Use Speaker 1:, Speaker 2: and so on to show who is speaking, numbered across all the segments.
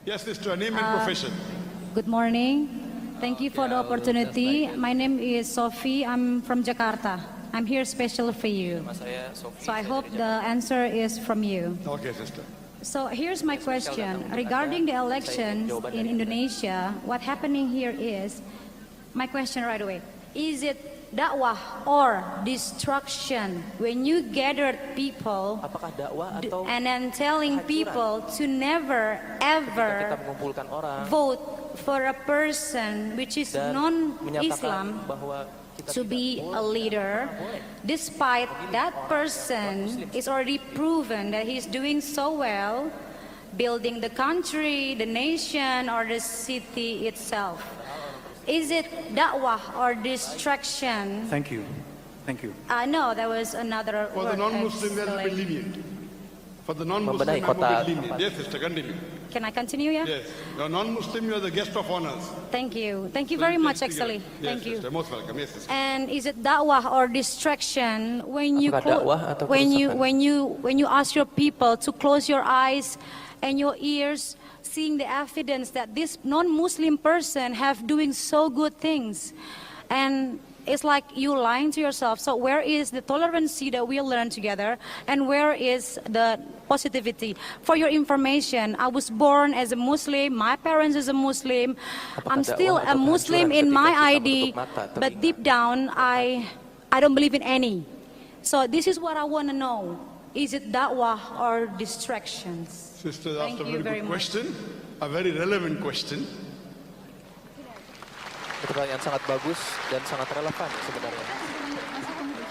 Speaker 1: Yes, sister, name and profession.
Speaker 2: Good morning. Thank you for the opportunity. My name is Sophie. I'm from Jakarta. I'm here special for you. So I hope the answer is from you.
Speaker 1: Okay, sister.
Speaker 2: So here's my question. Regarding the elections in Indonesia, what happening here is, my question right away, is it dakwah or destruction when you gathered people
Speaker 3: Apakah dakwah atau
Speaker 2: and then telling people to never ever
Speaker 3: kita mengumpulkan orang
Speaker 2: vote for a person which is
Speaker 3: dan
Speaker 2: non-Islam
Speaker 3: menyatakan bahwa kita
Speaker 2: to
Speaker 3: tidak
Speaker 2: be
Speaker 3: boleh.
Speaker 2: a leader, despite that person is already proven that he's doing so well, building the country, the nation, or the city itself. Is it da'wah or distraction?
Speaker 4: Thank you. Thank you.
Speaker 2: No, there was another
Speaker 1: For the
Speaker 2: word
Speaker 1: non-Muslim, there will be
Speaker 2: actually.
Speaker 1: lenient. For the non-Muslim,
Speaker 3: Membenahi
Speaker 1: I'm a
Speaker 3: kota.
Speaker 1: bit lenient. Yes, sister, continue.
Speaker 2: Can I continue, yeah?
Speaker 1: Yes. You're non-Muslim, you're the guest of honors.
Speaker 2: Thank you. Thank you very much, actually.
Speaker 1: Yes,
Speaker 2: Thank you.
Speaker 1: sister, most welcome. Yes, sister.
Speaker 2: And is it da'wah or distraction when you
Speaker 3: Apakah dakwah atau
Speaker 2: when you ask your people to close your eyes and your ears, seeing the evidence that this non-Muslim person have doing so good things, and it's like you lying to yourself. So where is the tolerancy that we learn together, and where is the positivity? For your information, I was born as a Muslim. My parents is a Muslim. I'm still a Muslim in my ID, but deep down I don't believe in any. So this is what I want to know. Is it da'wah or distractions?
Speaker 1: Sister
Speaker 2: Thank
Speaker 1: asked a
Speaker 2: you
Speaker 1: very
Speaker 2: very
Speaker 1: good
Speaker 2: much.
Speaker 1: question, a very relevant question.
Speaker 3: Pertanyaan sangat bagus dan sangat relevan sebenarnya.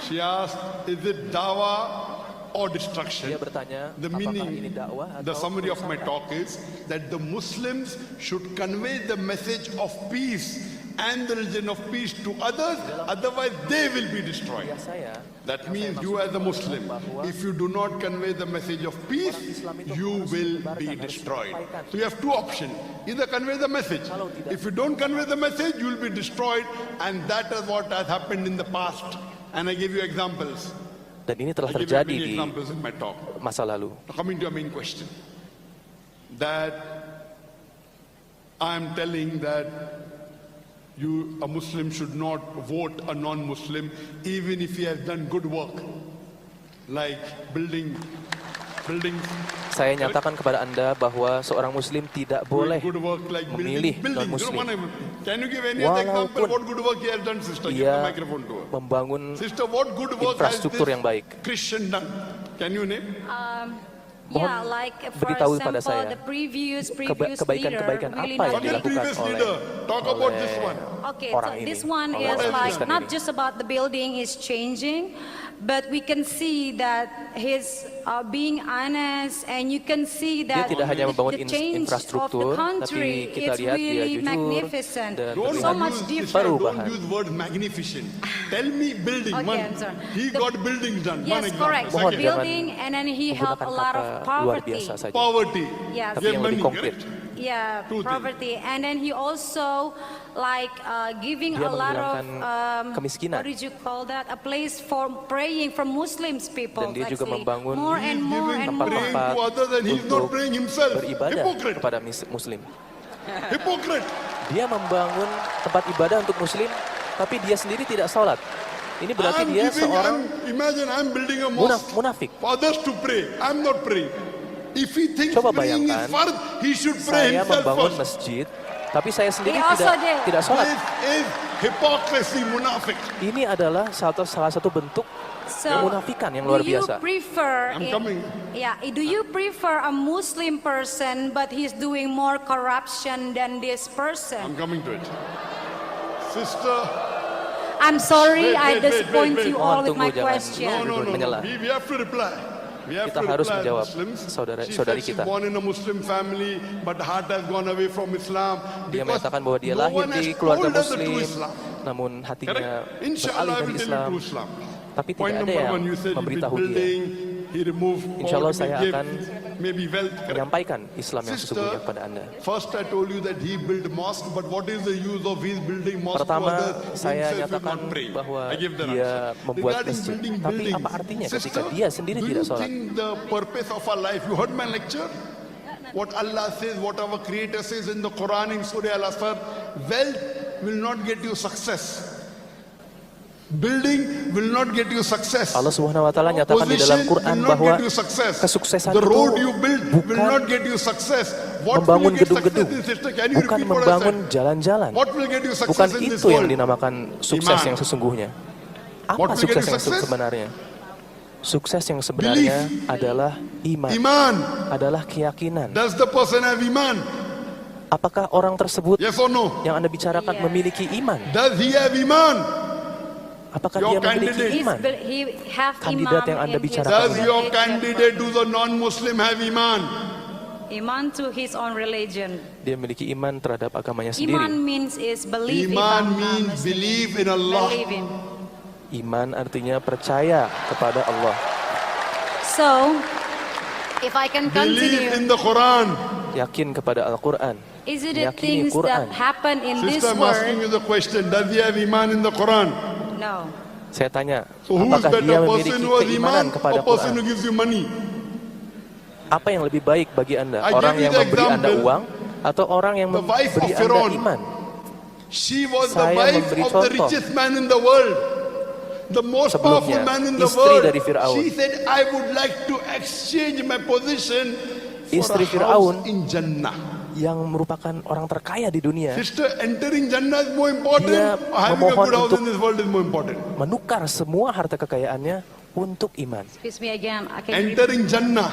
Speaker 1: She asked, is it dawah or destruction?
Speaker 3: Dia bertanya,
Speaker 1: The
Speaker 3: apakah ini
Speaker 1: meaning,
Speaker 3: dakwah
Speaker 1: the
Speaker 3: atau
Speaker 1: summary of my
Speaker 3: kerusakan?
Speaker 1: talk is that the Muslims should convey the message of peace and the religion of peace to others, otherwise they will be destroyed.
Speaker 3: Ya saya,
Speaker 1: That means you as a Muslim, if you do not convey the message of peace, you will be destroyed. So you have two options. Either convey the message. If you don't convey the message, you will be destroyed. And that is what has happened in the past. And I give you examples.
Speaker 3: dan ini telah
Speaker 1: I give you
Speaker 3: terjadi
Speaker 1: many
Speaker 3: di
Speaker 1: examples in my talk.
Speaker 3: masa lalu.
Speaker 1: Now, coming to your main question. That I am telling that you, a Muslim, should not vote a non-Muslim even if he has done good work, like buildings.
Speaker 3: Saya nyatakan kepada Anda bahwa seorang Muslim tidak boleh
Speaker 1: Good work like
Speaker 3: memilih
Speaker 1: buildings. You know,
Speaker 3: non-Muslim.
Speaker 1: can you give any other example
Speaker 3: Walaupun
Speaker 1: what good work he has done, sister? Give the
Speaker 3: ia
Speaker 1: microphone to her.
Speaker 3: membangun
Speaker 1: Sister, what good work has
Speaker 3: infrastruktur
Speaker 1: this
Speaker 3: yang baik.
Speaker 1: Christian done? Can you name?
Speaker 2: Yeah, like for
Speaker 3: beritahu pada
Speaker 2: example,
Speaker 3: saya
Speaker 2: the previous
Speaker 3: kebaikan-kebaikan
Speaker 2: leader,
Speaker 3: apa yang
Speaker 1: Forget
Speaker 3: dilakukan
Speaker 1: previous
Speaker 3: oleh
Speaker 1: leader. Talk about this one.
Speaker 2: Okay,
Speaker 3: orang
Speaker 2: so
Speaker 3: ini,
Speaker 2: this one
Speaker 3: oleh
Speaker 2: is
Speaker 3: orang
Speaker 2: like
Speaker 3: Kristen
Speaker 2: not
Speaker 3: ini.
Speaker 2: just about the building is changing, but we can see that his being honest, and you can see
Speaker 3: Dia
Speaker 2: that
Speaker 3: tidak hanya membangun
Speaker 2: the change of the
Speaker 3: infrastruktur,
Speaker 2: country
Speaker 3: tapi kita
Speaker 2: is
Speaker 3: lihat dia
Speaker 2: really
Speaker 3: jujur
Speaker 2: magnificent,
Speaker 3: dan
Speaker 1: Don't
Speaker 2: so
Speaker 3: berpihak.
Speaker 2: much
Speaker 1: use,
Speaker 2: different.
Speaker 1: sister, don't
Speaker 3: Perubahan.
Speaker 1: use word magnificent. Tell me building.
Speaker 2: Okay,
Speaker 1: One.
Speaker 2: answer.
Speaker 1: He got buildings done. One
Speaker 2: Yes,
Speaker 1: example.
Speaker 2: correct.
Speaker 3: Mohon
Speaker 1: Second.
Speaker 3: jangan
Speaker 2: Building, and then he helped a
Speaker 3: menggunakan
Speaker 2: lot of
Speaker 3: kata luar
Speaker 2: poverty.
Speaker 3: biasa saja.
Speaker 1: Poverty.
Speaker 2: Yes.
Speaker 3: Tapi
Speaker 1: Give
Speaker 3: yang
Speaker 1: money,
Speaker 3: lebih konkret.
Speaker 1: correct?
Speaker 2: Yeah,
Speaker 1: Two things.
Speaker 2: poverty, and then he also like giving
Speaker 3: Dia
Speaker 2: a lot of
Speaker 3: menghilangkan kemiskinan.
Speaker 2: what did you call that? A place for praying for Muslims people.
Speaker 3: Dan dia juga
Speaker 2: actually.
Speaker 3: membangun
Speaker 2: more and
Speaker 1: He's
Speaker 2: more
Speaker 1: giving
Speaker 2: and
Speaker 1: praying
Speaker 2: more.
Speaker 1: to others and he's not
Speaker 3: untuk
Speaker 1: praying himself.
Speaker 3: beribadah
Speaker 1: Hypocrite.
Speaker 3: kepada Muslim.
Speaker 1: Hypocrite.
Speaker 3: Dia membangun tempat ibadah untuk Muslim, tapi dia sendiri tidak sholat. Ini berarti dia seorang
Speaker 1: Imagine I'm building a mosque
Speaker 3: munafik.
Speaker 1: for others to pray. I'm not praying. If he thinks
Speaker 3: Coba
Speaker 1: praying is
Speaker 3: bayangkan,
Speaker 1: fard, he should pray
Speaker 3: Saya
Speaker 1: himself
Speaker 3: membangun
Speaker 1: first.
Speaker 3: masjid, tapi saya sendiri
Speaker 2: He also did.
Speaker 3: tidak sholat.
Speaker 1: This is hypocrisy, munafik.
Speaker 3: Ini adalah salah satu bentuk
Speaker 2: So,
Speaker 3: kemunafikan yang luar
Speaker 2: do you
Speaker 3: biasa.
Speaker 2: prefer?
Speaker 1: I'm coming.
Speaker 2: Yeah, do you prefer a Muslim person, but he's doing more corruption than this person?
Speaker 1: I'm coming to it. Sister,
Speaker 2: I'm sorry, I
Speaker 1: Wait.
Speaker 2: disappoint you all
Speaker 3: Mohon
Speaker 2: with my
Speaker 3: tunggu, jangan.
Speaker 2: question.
Speaker 1: no.
Speaker 3: Menyelah.
Speaker 1: We have to reply. We have
Speaker 3: Kita
Speaker 1: to
Speaker 3: harus
Speaker 1: reply as
Speaker 3: menjawab,
Speaker 1: Muslims.
Speaker 3: saudari
Speaker 1: She
Speaker 3: kita.
Speaker 1: born in a Muslim family, but heart has gone away from Islam.
Speaker 3: Dia
Speaker 1: because
Speaker 3: menyatakan bahwa dia
Speaker 1: no
Speaker 3: lahir
Speaker 1: one has
Speaker 3: di keluarga
Speaker 1: told us the
Speaker 3: Muslim,
Speaker 1: true Islam.
Speaker 3: namun hatinya
Speaker 1: Correct? Inshallah, I
Speaker 3: beralih
Speaker 1: will
Speaker 3: dari
Speaker 1: tell you
Speaker 3: Islam.
Speaker 1: true Islam.
Speaker 3: Tapi
Speaker 1: Point
Speaker 3: tidak ada
Speaker 1: number
Speaker 3: yang
Speaker 1: one, you said he built
Speaker 3: memberitahu dia.
Speaker 1: building, he removed
Speaker 3: Insya Allah
Speaker 1: poverty,
Speaker 3: saya
Speaker 1: gave
Speaker 3: akan
Speaker 1: maybe wealth. Correct?
Speaker 3: menyampaikan Islam yang
Speaker 1: Sister,
Speaker 3: sesungguhnya kepada Anda.
Speaker 1: first I told you that he built mosque, but what is the use of his building mosque to
Speaker 3: Pertama,
Speaker 1: others?
Speaker 3: saya
Speaker 1: Himself will
Speaker 3: nyatakan
Speaker 1: not pray.
Speaker 3: bahwa
Speaker 1: I give the
Speaker 3: dia
Speaker 1: answer.
Speaker 3: membuat
Speaker 1: Regarding
Speaker 3: masjid.
Speaker 1: building
Speaker 3: Tapi
Speaker 1: buildings,
Speaker 3: apa artinya ketika
Speaker 1: sister,
Speaker 3: dia sendiri
Speaker 1: do
Speaker 3: tidak
Speaker 1: you
Speaker 3: sholat?
Speaker 1: think the purpose of our life? You heard my lecture. what Allah says, what our Creator says in the Quran in Surah Al-Asr, wealth will not get you success. Building will not get you success.
Speaker 3: Allah Subhanahu wa taala nyatakan di dalam
Speaker 1: Position
Speaker 3: Quran
Speaker 1: will not
Speaker 3: bahwa
Speaker 1: get you success.
Speaker 3: kesuksesan
Speaker 1: The
Speaker 3: itu
Speaker 1: road you build will
Speaker 3: bukan
Speaker 1: not get you success. What will
Speaker 3: membangun
Speaker 1: you get success
Speaker 3: gedung-gedung,
Speaker 1: in, sister? Can you
Speaker 3: bukan
Speaker 1: repeat what I
Speaker 3: membangun
Speaker 1: said?
Speaker 3: jalan-jalan.
Speaker 1: What will get you
Speaker 3: Bukan
Speaker 1: success in this
Speaker 3: itu yang
Speaker 1: world?
Speaker 3: dinamakan sukses
Speaker 1: Iman.
Speaker 3: yang sesungguhnya.
Speaker 1: What
Speaker 3: Apa
Speaker 1: will get
Speaker 3: sukses
Speaker 1: you
Speaker 3: yang
Speaker 1: success?
Speaker 3: sebenarnya? Sukses yang sebenarnya adalah iman,
Speaker 1: Iman.
Speaker 3: adalah keyakinan.
Speaker 1: Does the person have iman?
Speaker 3: Apakah orang tersebut
Speaker 1: Yes or no?
Speaker 3: yang Anda bicarakan
Speaker 2: Yes.
Speaker 3: memiliki iman?
Speaker 1: Does he have iman?
Speaker 3: Apakah
Speaker 1: Your
Speaker 3: dia memiliki
Speaker 1: candidate.
Speaker 3: iman?
Speaker 2: He have
Speaker 3: Kandidat
Speaker 2: imam
Speaker 3: yang Anda
Speaker 2: in his
Speaker 3: bicarakan.
Speaker 1: Does your
Speaker 2: religion,
Speaker 1: candidate who's a non-Muslim have iman?
Speaker 2: Iman to his own religion.
Speaker 3: Dia memiliki iman terhadap agamanya
Speaker 2: Iman
Speaker 3: sendiri.
Speaker 2: means is believe in
Speaker 1: Iman
Speaker 2: Allah,
Speaker 1: means
Speaker 2: Muslim.
Speaker 1: believe in Allah.
Speaker 2: Believe in.
Speaker 3: Iman artinya percaya kepada Allah.
Speaker 2: So, if I can
Speaker 1: Believe in
Speaker 2: continue,
Speaker 1: the Quran.
Speaker 3: Yakin kepada Al-Quran.
Speaker 2: is it the
Speaker 3: Meyakini
Speaker 2: things
Speaker 3: Quran.
Speaker 2: that happen in this
Speaker 1: Sister, I'm asking
Speaker 2: world?
Speaker 1: you the question. Does he have iman in the Quran?
Speaker 2: No.
Speaker 3: Saya tanya,
Speaker 1: So who is
Speaker 3: apakah dia
Speaker 1: better,
Speaker 3: memiliki
Speaker 1: person who has
Speaker 3: keimanan
Speaker 1: iman
Speaker 3: kepada
Speaker 1: or person
Speaker 3: Quran?
Speaker 1: who gives you money?
Speaker 3: Apa yang lebih baik bagi Anda?
Speaker 1: I
Speaker 3: Orang
Speaker 1: gave you
Speaker 3: yang
Speaker 1: the
Speaker 3: memberi Anda
Speaker 1: example.
Speaker 3: uang atau orang yang
Speaker 1: The wife
Speaker 3: memberi
Speaker 1: of
Speaker 3: Anda
Speaker 1: Firaun.
Speaker 3: iman?
Speaker 1: She was the
Speaker 3: Saya
Speaker 1: wife
Speaker 3: memberi
Speaker 1: of the
Speaker 3: contoh.
Speaker 1: richest man in the world. The most powerful
Speaker 3: Sebelumnya,
Speaker 1: man in the
Speaker 3: istri
Speaker 1: world.
Speaker 3: dari Firaun.
Speaker 1: She said, I would like to exchange my position for
Speaker 3: Istri
Speaker 1: a
Speaker 3: Firaun.
Speaker 1: house in Jannah.
Speaker 3: Yang merupakan orang terkaya di dunia
Speaker 1: Sister, entering Jannah is more important
Speaker 3: Dia
Speaker 1: or having a
Speaker 3: memohon
Speaker 1: good house
Speaker 3: untuk-
Speaker 1: in this world is more important?
Speaker 3: menukar semua harta kekayaannya untuk iman,
Speaker 2: Excuse me again. I can repeat.
Speaker 1: Entering Jannah,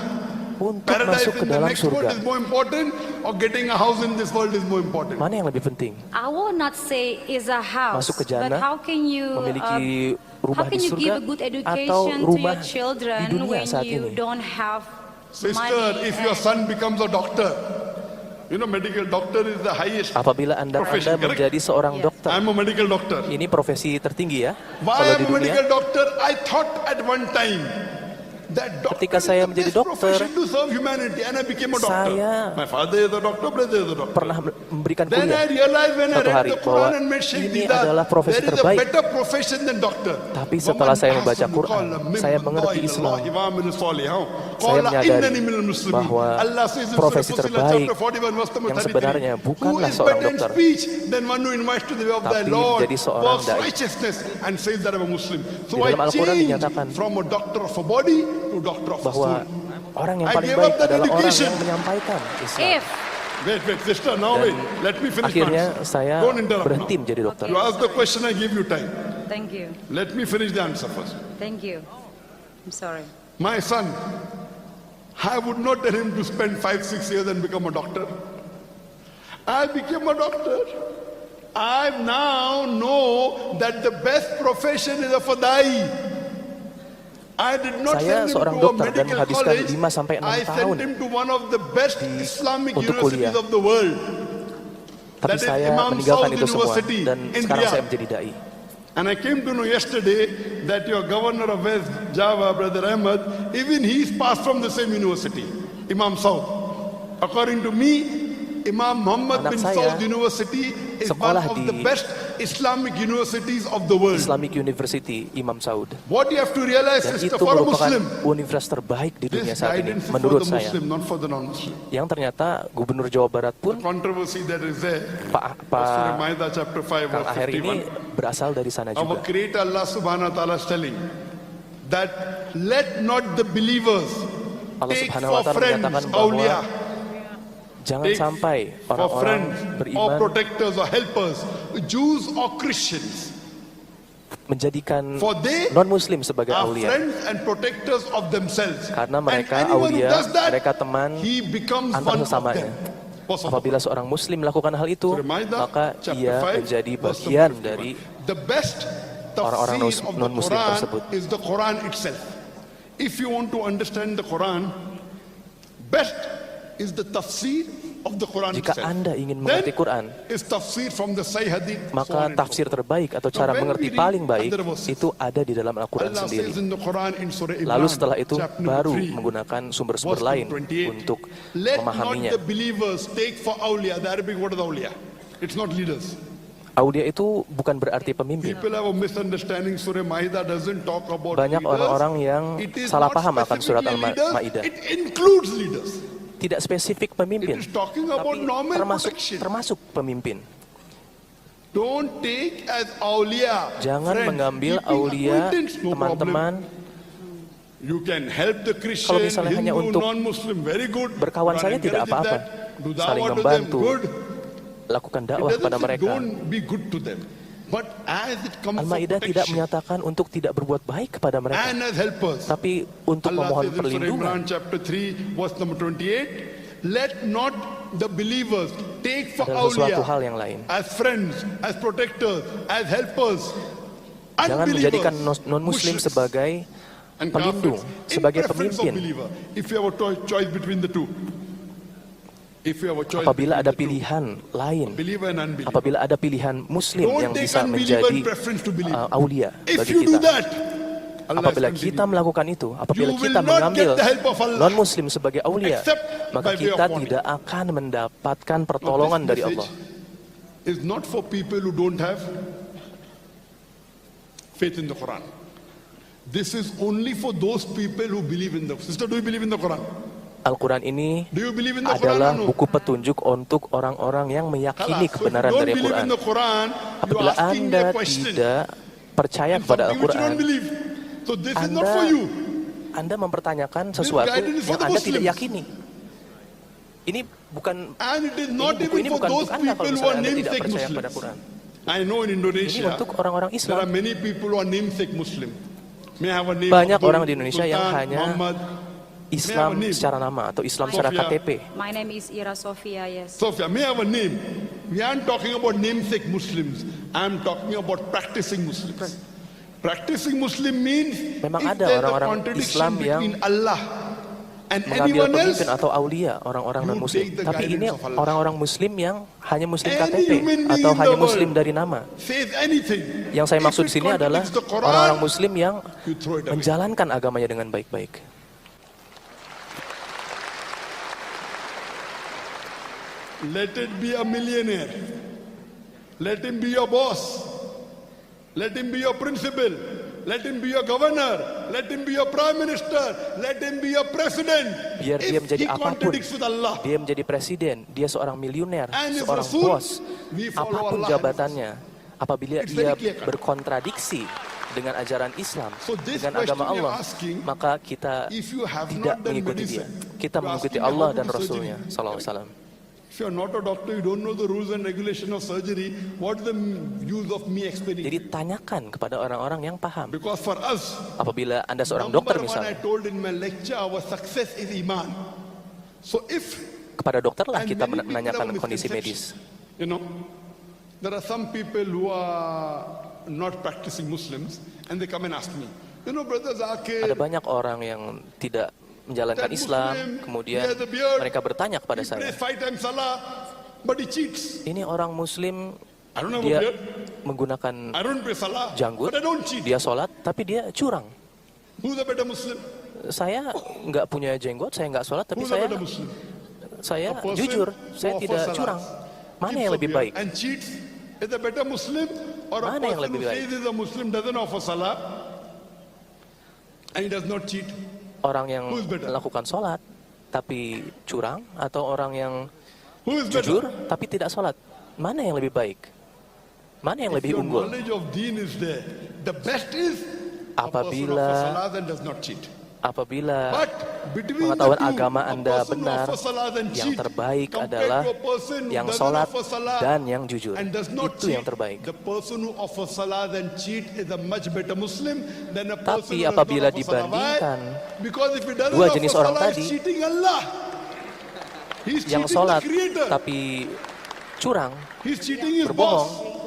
Speaker 3: untuk
Speaker 1: paradise
Speaker 3: masuk ke
Speaker 1: in the
Speaker 3: dalam
Speaker 1: next world
Speaker 3: surga.
Speaker 1: is more important or getting a house in this world is more important?
Speaker 3: Mana yang lebih penting?
Speaker 2: I will not say is a house,
Speaker 3: Masuk ke
Speaker 2: but
Speaker 3: jannah,
Speaker 2: how can you
Speaker 3: memiliki
Speaker 2: how
Speaker 3: rumah
Speaker 2: can
Speaker 3: di
Speaker 2: you give
Speaker 3: surga
Speaker 2: a good
Speaker 3: atau
Speaker 2: education to
Speaker 3: rumah
Speaker 2: your children
Speaker 3: di dunia
Speaker 2: when
Speaker 3: saat
Speaker 2: you
Speaker 3: ini?
Speaker 2: don't have
Speaker 1: Sister,
Speaker 2: money?
Speaker 1: if your son becomes a doctor, you know medical doctor is the highest.
Speaker 3: Apabila Anda
Speaker 1: Profession, correct?
Speaker 3: menjadi seorang
Speaker 2: Yes.
Speaker 3: dokter,
Speaker 1: I'm a medical doctor.
Speaker 3: ini profesi tertinggi ya.
Speaker 1: Why
Speaker 3: Kalau
Speaker 1: I'm
Speaker 3: di
Speaker 1: a
Speaker 3: dunia,
Speaker 1: medical doctor? I thought at one time that doctor
Speaker 3: Ketika
Speaker 1: is
Speaker 3: saya
Speaker 1: the
Speaker 3: menjadi
Speaker 1: best
Speaker 3: dokter,
Speaker 1: profession to serve humanity, and I became a doctor.
Speaker 3: saya
Speaker 1: My father is a doctor, brother is a doctor.
Speaker 3: pernah memberikan
Speaker 1: Then I
Speaker 3: kuliah.
Speaker 1: realized when I
Speaker 3: Suatu
Speaker 1: read
Speaker 3: hari
Speaker 1: the
Speaker 3: bahwa
Speaker 1: Quran and met Sheikh
Speaker 3: ini
Speaker 1: Dida,
Speaker 3: adalah profesi
Speaker 1: there is a
Speaker 3: terbaik.
Speaker 1: better profession than doctor.
Speaker 3: Tapi setelah saya membaca Quran, saya mengerti Islam. Saya menyadari bahwa profesi terbaik yang sebenarnya bukanlah seorang dokter, tapi menjadi seorang dai. Di dalam Al-Quran dinyatakan bahwa orang yang paling baik adalah orang yang menyampaikan Islam.
Speaker 2: If
Speaker 1: Wait, sister, now
Speaker 3: Dan
Speaker 1: wait. Let me finish my
Speaker 3: akhirnya
Speaker 1: answer.
Speaker 3: saya
Speaker 1: Don't interrupt
Speaker 3: berhenti
Speaker 1: now.
Speaker 3: menjadi dokter.
Speaker 1: You ask the question, I give you time.
Speaker 2: thank you,
Speaker 1: Let me finish the answer first.
Speaker 2: thank you. I'm sorry.
Speaker 1: My son, I would not tell him to spend 5-6 years and become a doctor. I became a doctor. I now know that the best profession is a fadai. I did not
Speaker 3: Saya
Speaker 1: send him
Speaker 3: seorang
Speaker 1: to a
Speaker 3: dokter dan
Speaker 1: medical
Speaker 3: menghabiskan
Speaker 1: college.
Speaker 3: 5 sampai 6
Speaker 1: I
Speaker 3: tahun
Speaker 1: sent him to one of the best Islamic
Speaker 3: untuk
Speaker 1: universities
Speaker 3: kuliah.
Speaker 1: of the world.
Speaker 3: Tapi
Speaker 1: That is
Speaker 3: saya
Speaker 1: Imam
Speaker 3: meninggalkan
Speaker 1: Saud
Speaker 3: itu semua
Speaker 1: University
Speaker 3: dan
Speaker 1: in
Speaker 3: sekarang
Speaker 1: Riyadh.
Speaker 3: saya menjadi dai.
Speaker 1: And I came to know yesterday that your governor of West Java, Brother Ahmed, even he's passed from the same university, Imam Saud. According to me, Imam Muhammad
Speaker 3: Anak
Speaker 1: bin
Speaker 3: saya
Speaker 1: Saud University is one
Speaker 3: sekolah
Speaker 1: of
Speaker 3: di
Speaker 1: the best Islamic universities of the world.
Speaker 3: Islamic University Imam Saud.
Speaker 1: What you have to realize,
Speaker 3: Dan
Speaker 1: sister,
Speaker 3: itu
Speaker 1: for a
Speaker 3: merupakan
Speaker 1: Muslim,
Speaker 3: universitas terbaik di dunia
Speaker 1: this
Speaker 3: saat ini,
Speaker 1: guidance is for
Speaker 3: menurut
Speaker 1: the
Speaker 3: saya.
Speaker 1: Muslim, not for the non-Muslim.
Speaker 3: Yang ternyata Gubernur Jawa Barat pun,
Speaker 1: Controversy that is there. Surah
Speaker 3: Pak
Speaker 1: Ma'idah chapter 5
Speaker 3: Kang
Speaker 1: verse
Speaker 3: Aher ini
Speaker 1: 51.
Speaker 3: berasal dari sana
Speaker 1: Our
Speaker 3: juga.
Speaker 1: Creator Allah Subhanahu wa Taala is telling that let not the believers
Speaker 3: Allah
Speaker 1: take
Speaker 3: Subhanahu wa
Speaker 1: for
Speaker 3: Taala
Speaker 1: friends
Speaker 3: menyatakan bahwa
Speaker 1: awliya,
Speaker 3: jangan
Speaker 1: take
Speaker 3: sampai
Speaker 1: for
Speaker 3: orang-orang
Speaker 1: friends or
Speaker 3: beriman
Speaker 1: protectors or helpers, Jews or Christians,
Speaker 3: menjadikan
Speaker 1: for they
Speaker 3: non-muslim sebagai
Speaker 1: are
Speaker 3: aulia.
Speaker 1: friends and protectors of themselves.
Speaker 3: Karena mereka
Speaker 1: and anyone who
Speaker 3: aulia,
Speaker 1: does that,
Speaker 3: mereka teman
Speaker 1: he becomes
Speaker 3: antar
Speaker 1: one of
Speaker 3: sesamanya.
Speaker 1: them. First of all,
Speaker 3: Apabila seorang muslim melakukan hal itu,
Speaker 1: Surah Ma'idah,
Speaker 3: maka
Speaker 1: chapter
Speaker 3: ia
Speaker 1: 5,
Speaker 3: menjadi
Speaker 1: verse
Speaker 3: bagian
Speaker 1: 51.
Speaker 3: dari
Speaker 1: The best
Speaker 3: orang-orang
Speaker 1: tafsir of the
Speaker 3: non-Muslim
Speaker 1: Quran
Speaker 3: tersebut.
Speaker 1: is the Quran itself. If you want to understand the Quran, best is the tafsir of the Quran
Speaker 3: jika
Speaker 1: itself.
Speaker 3: Anda ingin mengerti Quran,
Speaker 1: Is tafsir from the Sahih Hadith. so
Speaker 3: maka
Speaker 1: on and so
Speaker 3: tafsir
Speaker 1: forth.
Speaker 3: terbaik atau
Speaker 1: Now,
Speaker 3: cara
Speaker 1: when
Speaker 3: mengerti
Speaker 1: we read
Speaker 3: paling baik
Speaker 1: other verses,
Speaker 3: itu ada di dalam Al-Quran
Speaker 1: Allah
Speaker 3: sendiri.
Speaker 1: says in the Quran in Surah Imran,
Speaker 3: Lalu setelah itu
Speaker 1: chapter
Speaker 3: baru
Speaker 1: 3,
Speaker 3: menggunakan sumber-sumber
Speaker 1: verse
Speaker 3: lain
Speaker 1: 28.
Speaker 3: untuk
Speaker 1: Let not
Speaker 3: memahaminya.
Speaker 1: the believers take for awliya. The Arabic word is awliya. It's not leaders.
Speaker 3: Aulia itu bukan berarti pemimpin.
Speaker 1: People have a misunderstanding. Surah Ma'idah doesn't talk about
Speaker 3: Banyak
Speaker 1: leaders.
Speaker 3: orang-orang yang
Speaker 1: It is
Speaker 3: salah
Speaker 1: not
Speaker 3: paham akan surat
Speaker 1: specifically leaders,
Speaker 3: Al-Ma'idah.
Speaker 1: It includes leaders.
Speaker 3: tidak spesifik
Speaker 1: It
Speaker 3: pemimpin,
Speaker 1: is talking about
Speaker 3: tapi
Speaker 1: normal
Speaker 3: termasuk
Speaker 1: protection.
Speaker 3: pemimpin.
Speaker 1: Don't take as awliya.
Speaker 3: Jangan
Speaker 1: friends,
Speaker 3: mengambil
Speaker 1: keeping
Speaker 3: aulia,
Speaker 1: acquaintance, no
Speaker 3: teman-teman.
Speaker 1: problem. You can help the Christian,
Speaker 3: Kalau misalnya hanya
Speaker 1: Hindu,
Speaker 3: untuk
Speaker 1: non-Muslim, very good.
Speaker 3: berkawan
Speaker 1: God
Speaker 3: saja tidak
Speaker 1: encourages
Speaker 3: apa-apa.
Speaker 1: that. Do
Speaker 3: Saling
Speaker 1: dawah to them,
Speaker 3: membantu,
Speaker 1: good.
Speaker 3: lakukan
Speaker 1: It
Speaker 3: dakwah
Speaker 1: doesn't
Speaker 3: pada
Speaker 1: say
Speaker 3: mereka.
Speaker 1: don't be good to them. But as it comes for
Speaker 3: Al-Maidah tidak
Speaker 1: protection
Speaker 3: menyatakan untuk tidak berbuat baik kepada mereka,
Speaker 1: and as helpers,
Speaker 3: tapi untuk
Speaker 1: Allah
Speaker 3: memohon
Speaker 1: says in Surah
Speaker 3: perlindungan.
Speaker 1: Imran chapter 3 verse number 28, let not the believers take for
Speaker 3: Adalah sesuatu
Speaker 1: awliya
Speaker 3: hal yang lain.
Speaker 1: as friends, as protectors, as helpers,
Speaker 3: Jangan
Speaker 1: unbelievers,
Speaker 3: menjadikan non-muslim
Speaker 1: mushriks,
Speaker 3: sebagai
Speaker 1: and
Speaker 3: pelindung,
Speaker 1: kafirs, in
Speaker 3: sebagai
Speaker 1: preference of
Speaker 3: pemimpin.
Speaker 1: believer. If you have a choice between the two, if you have a choice
Speaker 3: Apabila
Speaker 1: between
Speaker 3: ada
Speaker 1: the two,
Speaker 3: pilihan lain,
Speaker 1: believer and unbeliever,
Speaker 3: apabila ada pilihan muslim
Speaker 1: don't
Speaker 3: yang
Speaker 1: take
Speaker 3: bisa
Speaker 1: unbeliever
Speaker 3: menjadi
Speaker 1: in preference to believer.
Speaker 3: aulia
Speaker 1: If
Speaker 3: bagi
Speaker 1: you do
Speaker 3: kita.
Speaker 1: that, Allah
Speaker 3: Apabila
Speaker 1: is
Speaker 3: kita
Speaker 1: continuing.
Speaker 3: melakukan itu, apabila
Speaker 1: You
Speaker 3: kita
Speaker 1: will not
Speaker 3: mengambil
Speaker 1: get the help of Allah
Speaker 3: non-muslim sebagai aulia,
Speaker 1: except
Speaker 3: maka
Speaker 1: by way
Speaker 3: kita
Speaker 1: of warning.
Speaker 3: tidak akan mendapatkan
Speaker 1: Now,
Speaker 3: pertolongan
Speaker 1: this
Speaker 3: dari
Speaker 1: message
Speaker 3: Allah.
Speaker 1: is not for people who don't have faith in the Quran. This is only for those people who believe in the Sister, do you believe in the Quran?
Speaker 3: Al-Quran ini
Speaker 1: Do you believe in the
Speaker 3: adalah
Speaker 1: Quran or no?
Speaker 3: buku petunjuk untuk orang-orang yang meyakini
Speaker 1: Khalas. So if
Speaker 3: kebenaran
Speaker 1: you don't
Speaker 3: dari
Speaker 1: believe
Speaker 3: Al-Quran.
Speaker 1: in the Quran, you
Speaker 3: Apabila
Speaker 1: are asking me
Speaker 3: Anda
Speaker 1: a question
Speaker 3: tidak percaya
Speaker 1: in
Speaker 3: kepada
Speaker 1: something which you
Speaker 3: Al-Quran,
Speaker 1: don't believe. So this is not
Speaker 3: Anda
Speaker 1: for you.
Speaker 3: Anda mempertanyakan sesuatu
Speaker 1: guidance is for
Speaker 3: yang
Speaker 1: the
Speaker 3: Anda tidak
Speaker 1: Muslims.
Speaker 3: yakini. Ini bukan
Speaker 1: And it is not
Speaker 3: buku
Speaker 1: even
Speaker 3: ini
Speaker 1: for
Speaker 3: bukan
Speaker 1: those
Speaker 3: untuk Anda kalau
Speaker 1: people who
Speaker 3: misalnya
Speaker 1: are
Speaker 3: Anda tidak
Speaker 1: namesake
Speaker 3: percaya kepada
Speaker 1: Muslims.
Speaker 3: Quran.
Speaker 1: I know in
Speaker 3: Ini
Speaker 1: Indonesia
Speaker 3: untuk orang-orang
Speaker 1: there are
Speaker 3: Islam.
Speaker 1: many people who are namesake Muslim. May I have a name?
Speaker 3: Banyak
Speaker 1: Abdul,
Speaker 3: orang di Indonesia yang
Speaker 1: Sultan,
Speaker 3: hanya
Speaker 1: Muhammad.
Speaker 3: Islam
Speaker 1: name?
Speaker 3: secara nama atau Islam secara
Speaker 1: Sophia.
Speaker 3: KTP.
Speaker 2: My name is Ira Sofia, yes.
Speaker 1: Sophia, may I have a name? We aren't talking about namesake Muslims. I'm talking about practicing Muslims. Practicing Muslim means
Speaker 3: Memang
Speaker 1: if
Speaker 3: ada
Speaker 1: there's a
Speaker 3: orang-orang
Speaker 1: contradiction
Speaker 3: Islam yang
Speaker 1: between Allah and
Speaker 3: mengambil
Speaker 1: anyone else,
Speaker 3: pemimpin atau aulia orang-orang
Speaker 1: you
Speaker 3: non-muslim.
Speaker 1: take the
Speaker 3: Tapi ini
Speaker 1: guidance of Allah.
Speaker 3: orang-orang muslim yang hanya muslim
Speaker 1: Any
Speaker 3: KTP
Speaker 1: human being
Speaker 3: atau
Speaker 1: in
Speaker 3: hanya
Speaker 1: the
Speaker 3: muslim
Speaker 1: world
Speaker 3: dari nama.
Speaker 1: says anything.
Speaker 3: Yang saya
Speaker 1: If
Speaker 3: maksud
Speaker 1: it
Speaker 3: di sini adalah
Speaker 1: contradicts the Quran,
Speaker 3: orang-orang muslim yang
Speaker 1: you throw it away.
Speaker 3: menjalankan agamanya dengan baik-baik.
Speaker 1: Let it be a millionaire. Let him be your boss. Let him be your principal. Let him be your governor. Let him be your prime minister. Let him be your president.
Speaker 3: Biar dia
Speaker 1: If
Speaker 3: menjadi
Speaker 1: he
Speaker 3: apapun,
Speaker 1: contradicts with Allah,
Speaker 3: dia menjadi presiden, dia seorang miliuner,
Speaker 1: And his
Speaker 3: seorang
Speaker 1: Rasul,
Speaker 3: bos,
Speaker 1: we follow
Speaker 3: apapun
Speaker 1: Allah.
Speaker 3: jabatannya, apabila
Speaker 1: It's
Speaker 3: dia
Speaker 1: very clear, kan?
Speaker 3: berkontradiksi dengan ajaran Islam,
Speaker 1: So this
Speaker 3: dengan agama
Speaker 1: question
Speaker 3: Allah,
Speaker 1: you're asking,
Speaker 3: maka kita
Speaker 1: if you have
Speaker 3: tidak
Speaker 1: not done
Speaker 3: mengikuti dia.
Speaker 1: medicine,
Speaker 3: Kita
Speaker 1: you're
Speaker 3: mengikuti
Speaker 1: asking
Speaker 3: Allah
Speaker 1: how to
Speaker 3: dan
Speaker 1: do
Speaker 3: Rasulnya,
Speaker 1: surgery.
Speaker 3: Sallallahu Alaihi Wasallam.
Speaker 1: if you're not a doctor, you don't know the rules and regulation of surgery, what is the use of me explaining?
Speaker 3: Jadi tanyakan kepada orang-orang yang paham.
Speaker 1: Because for us,
Speaker 3: Apabila Anda seorang
Speaker 1: number
Speaker 3: dokter
Speaker 1: one, I
Speaker 3: misalnya,
Speaker 1: told in my lecture, our success is iman. So if
Speaker 3: kepada dokterlah
Speaker 1: and
Speaker 3: kita
Speaker 1: many people
Speaker 3: menanyakan
Speaker 1: have
Speaker 3: kondisi medis.
Speaker 1: misconception. You know, there are some people who are not practicing Muslims, and they come and ask me, you know, Brother Zakir,
Speaker 3: Ada banyak orang yang tidak menjalankan
Speaker 1: that
Speaker 3: Islam,
Speaker 1: Muslim,
Speaker 3: kemudian
Speaker 1: he has a beard,
Speaker 3: mereka bertanya kepada
Speaker 1: he
Speaker 3: saya,
Speaker 1: prays 5 times Salah, but he cheats.
Speaker 3: ini orang Muslim,
Speaker 1: I don't have a
Speaker 3: dia
Speaker 1: beard,
Speaker 3: menggunakan
Speaker 1: I don't pray Salah,
Speaker 3: janggut,
Speaker 1: but I don't cheat.
Speaker 3: dia sholat, tapi dia curang.
Speaker 1: Who's a better Muslim?
Speaker 3: Saya nggak punya jenggot, saya nggak sholat, tapi
Speaker 1: Who's a
Speaker 3: saya
Speaker 1: better Muslim?
Speaker 3: saya
Speaker 1: A person
Speaker 3: jujur,
Speaker 1: who
Speaker 3: saya
Speaker 1: offers
Speaker 3: tidak
Speaker 1: salah,
Speaker 3: curang. Mana
Speaker 1: keeps
Speaker 3: yang
Speaker 1: a
Speaker 3: lebih
Speaker 1: beard
Speaker 3: baik?
Speaker 1: and cheats is a better Muslim, or a
Speaker 3: Mana yang
Speaker 1: person
Speaker 3: lebih
Speaker 1: who
Speaker 3: baik?
Speaker 1: says he's a Muslim doesn't offer Salah and he does not cheat?
Speaker 3: Orang yang
Speaker 1: Who's better?
Speaker 3: melakukan sholat tapi curang, atau orang yang
Speaker 1: Who is
Speaker 3: jujur
Speaker 1: better?
Speaker 3: tapi tidak sholat? Mana yang lebih baik? Mana yang
Speaker 1: If
Speaker 3: lebih
Speaker 1: your
Speaker 3: unggul?
Speaker 1: knowledge of deen is there, the best is a person
Speaker 3: Apabila
Speaker 1: offers Salah and does not cheat.
Speaker 3: Apabila
Speaker 1: But between the
Speaker 3: pengetahuan
Speaker 1: two,
Speaker 3: agama
Speaker 1: a
Speaker 3: Anda
Speaker 1: person who
Speaker 3: benar,
Speaker 1: offers Salah and
Speaker 3: yang
Speaker 1: cheat
Speaker 3: terbaik
Speaker 1: compared
Speaker 3: adalah
Speaker 1: to a person who
Speaker 3: yang
Speaker 1: doesn't
Speaker 3: sholat
Speaker 1: offer Salah
Speaker 3: dan yang jujur.
Speaker 1: and does not
Speaker 3: Itu yang
Speaker 1: cheat,
Speaker 3: terbaik.
Speaker 1: the person who offers Salah and cheat is a much better Muslim than a person
Speaker 3: Tapi
Speaker 1: who does
Speaker 3: apabila
Speaker 1: not offer Salah. Why?
Speaker 3: dibandingkan
Speaker 1: Because if he doesn't
Speaker 3: dua
Speaker 1: offer
Speaker 3: jenis orang
Speaker 1: Salah,
Speaker 3: tadi,
Speaker 1: he's cheating Allah. He's
Speaker 3: yang
Speaker 1: cheating
Speaker 3: sholat
Speaker 1: the Creator.
Speaker 3: tapi curang,
Speaker 1: He's cheating his
Speaker 3: berbohong,
Speaker 1: boss.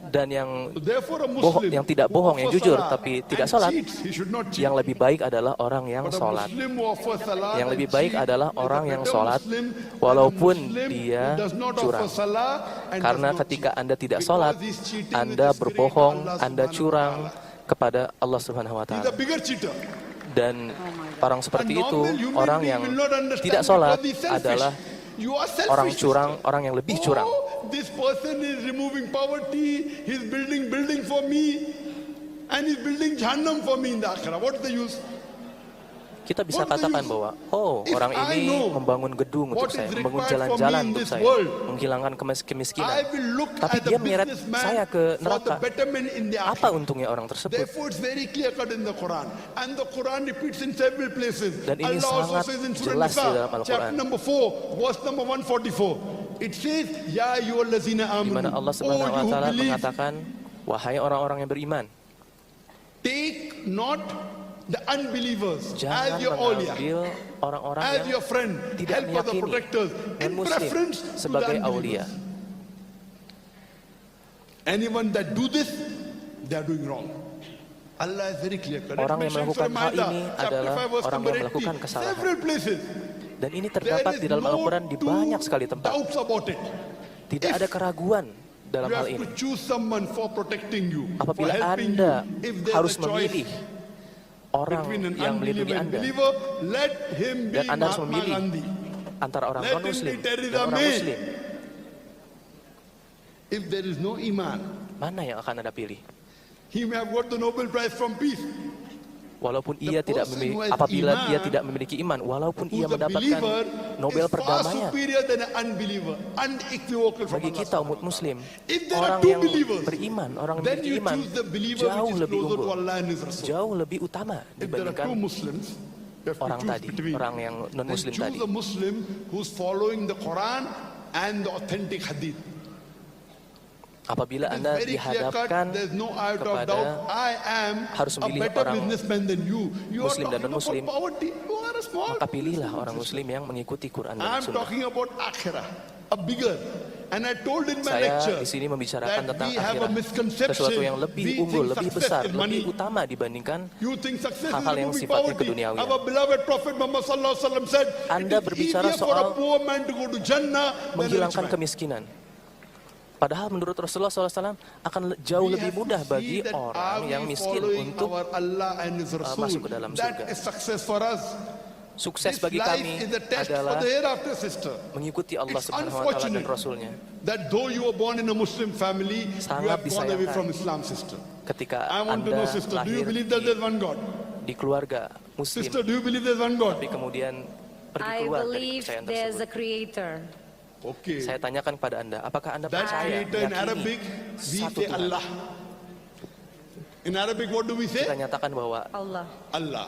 Speaker 3: dan yang
Speaker 1: Therefore, a Muslim
Speaker 3: yang tidak
Speaker 1: who
Speaker 3: bohong, yang
Speaker 1: offers
Speaker 3: jujur
Speaker 1: salah
Speaker 3: tapi tidak
Speaker 1: and
Speaker 3: sholat,
Speaker 1: cheats, he should not cheat.
Speaker 3: yang lebih baik adalah orang yang
Speaker 1: But a
Speaker 3: sholat.
Speaker 1: Muslim who offers salah
Speaker 3: Yang
Speaker 1: and
Speaker 3: lebih baik
Speaker 1: cheat
Speaker 3: adalah
Speaker 1: is a
Speaker 3: orang yang
Speaker 1: better
Speaker 3: sholat,
Speaker 1: Muslim than a
Speaker 3: walaupun
Speaker 1: Muslim
Speaker 3: dia
Speaker 1: who does not
Speaker 3: curang.
Speaker 1: offer salah and
Speaker 3: Karena
Speaker 1: does not
Speaker 3: ketika
Speaker 1: cheat.
Speaker 3: Anda tidak
Speaker 1: Because
Speaker 3: sholat,
Speaker 1: he's cheating
Speaker 3: Anda
Speaker 1: with his
Speaker 3: berbohong,
Speaker 1: Creator, Allah
Speaker 3: Anda
Speaker 1: Subhanahu
Speaker 3: curang
Speaker 1: wa ta'ala.
Speaker 3: kepada Allah Subhanahu wa
Speaker 1: He's a
Speaker 3: Ta'ala.
Speaker 1: bigger cheater.
Speaker 3: Dan orang seperti
Speaker 1: A
Speaker 3: itu,
Speaker 1: normal human
Speaker 3: orang
Speaker 1: being
Speaker 3: yang
Speaker 1: will not understand
Speaker 3: tidak sholat
Speaker 1: because he's selfish.
Speaker 3: adalah
Speaker 1: You are selfish,
Speaker 3: orang curang,
Speaker 1: sister.
Speaker 3: orang yang lebih curang.
Speaker 1: Oh, this person is removing poverty, he's building building for me, and he's building Jahannam for me in the Akhirah. What is the use?
Speaker 3: Kita bisa
Speaker 1: What do
Speaker 3: katakan
Speaker 1: you-
Speaker 3: bahwa, oh,
Speaker 1: If
Speaker 3: orang
Speaker 1: I
Speaker 3: ini
Speaker 1: know
Speaker 3: membangun gedung
Speaker 1: what
Speaker 3: untuk saya,
Speaker 1: is
Speaker 3: membangun
Speaker 1: required for
Speaker 3: jalan-jalan
Speaker 1: me in
Speaker 3: untuk
Speaker 1: this
Speaker 3: saya,
Speaker 1: world,
Speaker 3: menghilangkan kemiskinan.
Speaker 1: I will look
Speaker 3: Tapi
Speaker 1: at the
Speaker 3: dia menyeret
Speaker 1: businessman
Speaker 3: saya ke
Speaker 1: for the
Speaker 3: neraka.
Speaker 1: betterment in the
Speaker 3: Apa
Speaker 1: akhirah.
Speaker 3: untungnya orang tersebut?
Speaker 1: Therefore, it's very clear cut in the Quran, and the Quran repeats in several places.
Speaker 3: Dan ini
Speaker 1: Allah also
Speaker 3: sangat
Speaker 1: says in Surah
Speaker 3: jelas di
Speaker 1: Nisa,
Speaker 3: dalam Al-Quran.
Speaker 1: chapter number 4, verse number 144. It says, Ya ayyuhallazina
Speaker 3: Di mana
Speaker 1: amanu,
Speaker 3: Allah
Speaker 1: oh
Speaker 3: Subhanahu wa
Speaker 1: you who
Speaker 3: taala
Speaker 1: believe,
Speaker 3: mengatakan, wahai orang-orang yang beriman,
Speaker 1: take not the unbelievers as
Speaker 3: jangan
Speaker 1: your awliya,
Speaker 3: mengambil orang-orang
Speaker 1: as
Speaker 3: yang
Speaker 1: your friend,
Speaker 3: tidak
Speaker 1: helpers or
Speaker 3: meyakini
Speaker 1: protectors, in
Speaker 3: non-muslim
Speaker 1: preference to the
Speaker 3: sebagai aulia.
Speaker 1: unbelievers. Anyone that do this, they are doing wrong. Allah is very clear.
Speaker 3: Orang yang melakukan hal ini adalah orang yang melakukan kesalahan.
Speaker 1: Several places.
Speaker 3: Dan ini
Speaker 1: There
Speaker 3: terdapat
Speaker 1: is
Speaker 3: di dalam
Speaker 1: no
Speaker 3: Al-Quran di
Speaker 1: two
Speaker 3: banyak sekali tempat.
Speaker 1: doubts about it.
Speaker 3: Tidak ada keraguan dalam
Speaker 1: You
Speaker 3: hal
Speaker 1: have
Speaker 3: ini.
Speaker 1: to choose someone for protecting you, for
Speaker 3: Apabila
Speaker 1: helping
Speaker 3: Anda
Speaker 1: you. If there's
Speaker 3: harus
Speaker 1: a choice
Speaker 3: memilih orang
Speaker 1: between an
Speaker 3: yang melindungi
Speaker 1: unbeliever and
Speaker 3: Anda,
Speaker 1: believer, let him be
Speaker 3: dan Anda harus
Speaker 1: Mahatma
Speaker 3: memilih
Speaker 1: Gandhi.
Speaker 3: antara orang
Speaker 1: Let him
Speaker 3: non-muslim
Speaker 1: be Theresa
Speaker 3: dan orang
Speaker 1: May.
Speaker 3: muslim,
Speaker 1: If there is no iman,
Speaker 3: mana yang akan Anda pilih?
Speaker 1: he may have got the Nobel Prize from peace.
Speaker 3: Walaupun ia tidak
Speaker 1: person
Speaker 3: memiliki,
Speaker 1: who has
Speaker 3: apabila
Speaker 1: iman,
Speaker 3: dia tidak memiliki iman, walaupun ia
Speaker 1: Who's a
Speaker 3: mendapatkan
Speaker 1: believer
Speaker 3: Nobel
Speaker 1: is far
Speaker 3: perdamaian.
Speaker 1: superior than an unbeliever, unequivocal from
Speaker 3: Bagi
Speaker 1: Allah
Speaker 3: kita umat
Speaker 1: subhanahu wa
Speaker 3: muslim,
Speaker 1: ta'ala. If there are
Speaker 3: orang
Speaker 1: two
Speaker 3: yang
Speaker 1: believers,
Speaker 3: beriman, orang yang
Speaker 1: then
Speaker 3: memiliki
Speaker 1: you
Speaker 3: iman,
Speaker 1: choose the believer
Speaker 3: jauh
Speaker 1: which is
Speaker 3: lebih
Speaker 1: closer to
Speaker 3: unggul,
Speaker 1: Allah and His Rasul.
Speaker 3: jauh lebih utama
Speaker 1: If there are
Speaker 3: dibandingkan
Speaker 1: two Muslims, you have to
Speaker 3: orang
Speaker 1: choose
Speaker 3: tadi,
Speaker 1: between.
Speaker 3: orang yang
Speaker 1: Then
Speaker 3: non-muslim
Speaker 1: choose
Speaker 3: tadi.
Speaker 1: a Muslim who's following the Quran and the authentic hadith.
Speaker 3: Apabila
Speaker 1: It is
Speaker 3: Anda
Speaker 1: very clear cut.
Speaker 3: dihadapkan
Speaker 1: There's no iota of
Speaker 3: kepada
Speaker 1: doubt. I am
Speaker 3: harus
Speaker 1: a
Speaker 3: memilih
Speaker 1: better
Speaker 3: orang
Speaker 1: businessman than you. You are
Speaker 3: Muslim dan
Speaker 1: talking about
Speaker 3: non-Muslim,
Speaker 1: poverty. You are a small.
Speaker 3: maka pilihlah orang muslim yang mengikuti Quran dan
Speaker 1: I'm
Speaker 3: Sunnah.
Speaker 1: talking about akhirah, a bigger. And I told in my
Speaker 3: Saya
Speaker 1: lecture
Speaker 3: di sini membicarakan
Speaker 1: that
Speaker 3: tentang
Speaker 1: we have a
Speaker 3: akhirat,
Speaker 1: misconception.
Speaker 3: sesuatu yang lebih
Speaker 1: We
Speaker 3: unggul,
Speaker 1: think
Speaker 3: lebih
Speaker 1: success
Speaker 3: besar,
Speaker 1: is money.
Speaker 3: lebih utama dibandingkan
Speaker 1: You think success is
Speaker 3: hal-hal yang
Speaker 1: removing
Speaker 3: sifatnya
Speaker 1: poverty.
Speaker 3: keduniawian.
Speaker 1: Our beloved Prophet Muhammad sallallahu alaihi wasallam said,
Speaker 3: Anda
Speaker 1: it is
Speaker 3: berbicara
Speaker 1: easier for a
Speaker 3: soal
Speaker 1: poor man to go to Jannah than a rich
Speaker 3: menghilangkan
Speaker 1: man.
Speaker 3: kemiskinan. Padahal menurut Rasulullah SAW akan jauh
Speaker 1: We
Speaker 3: lebih
Speaker 1: have to
Speaker 3: mudah
Speaker 1: see
Speaker 3: bagi
Speaker 1: that
Speaker 3: orang
Speaker 1: are
Speaker 3: yang
Speaker 1: we
Speaker 3: miskin
Speaker 1: following
Speaker 3: untuk
Speaker 1: our Allah and His Rasul.
Speaker 3: masuk ke dalam surga.
Speaker 1: That is success for us.
Speaker 3: sukses
Speaker 1: This
Speaker 3: bagi
Speaker 1: life
Speaker 3: kami
Speaker 1: is a test for
Speaker 3: adalah
Speaker 1: the hereafter, sister.
Speaker 3: mengikuti Allah
Speaker 1: It's
Speaker 3: Subhanahu wa taala dan
Speaker 1: unfortunate
Speaker 3: Rasulnya.
Speaker 1: that though you were born in a Muslim family, you
Speaker 3: Sangat
Speaker 1: have gone away
Speaker 3: disayangkan
Speaker 1: from Islam, sister.
Speaker 3: Ketika
Speaker 1: I want to know,
Speaker 3: Anda
Speaker 1: sister, do you
Speaker 3: lahir
Speaker 1: believe that there's one God?
Speaker 3: di keluarga Muslim,
Speaker 1: Sister, do you believe there's one God?
Speaker 3: tapi kemudian pergi
Speaker 2: I
Speaker 3: keluar dari
Speaker 2: believe
Speaker 3: kepercayaan
Speaker 2: there's
Speaker 3: tersebut.
Speaker 2: a creator.
Speaker 1: Okay.
Speaker 3: Saya tanyakan kepada Anda, apakah Anda
Speaker 1: That
Speaker 3: percaya,
Speaker 1: creator in
Speaker 3: yakini
Speaker 1: Arabic, we
Speaker 3: satu
Speaker 1: say
Speaker 3: Tuhan?
Speaker 1: Allah. In Arabic, what do we say?
Speaker 3: Kita nyatakan bahwa
Speaker 2: Allah.
Speaker 1: Allah.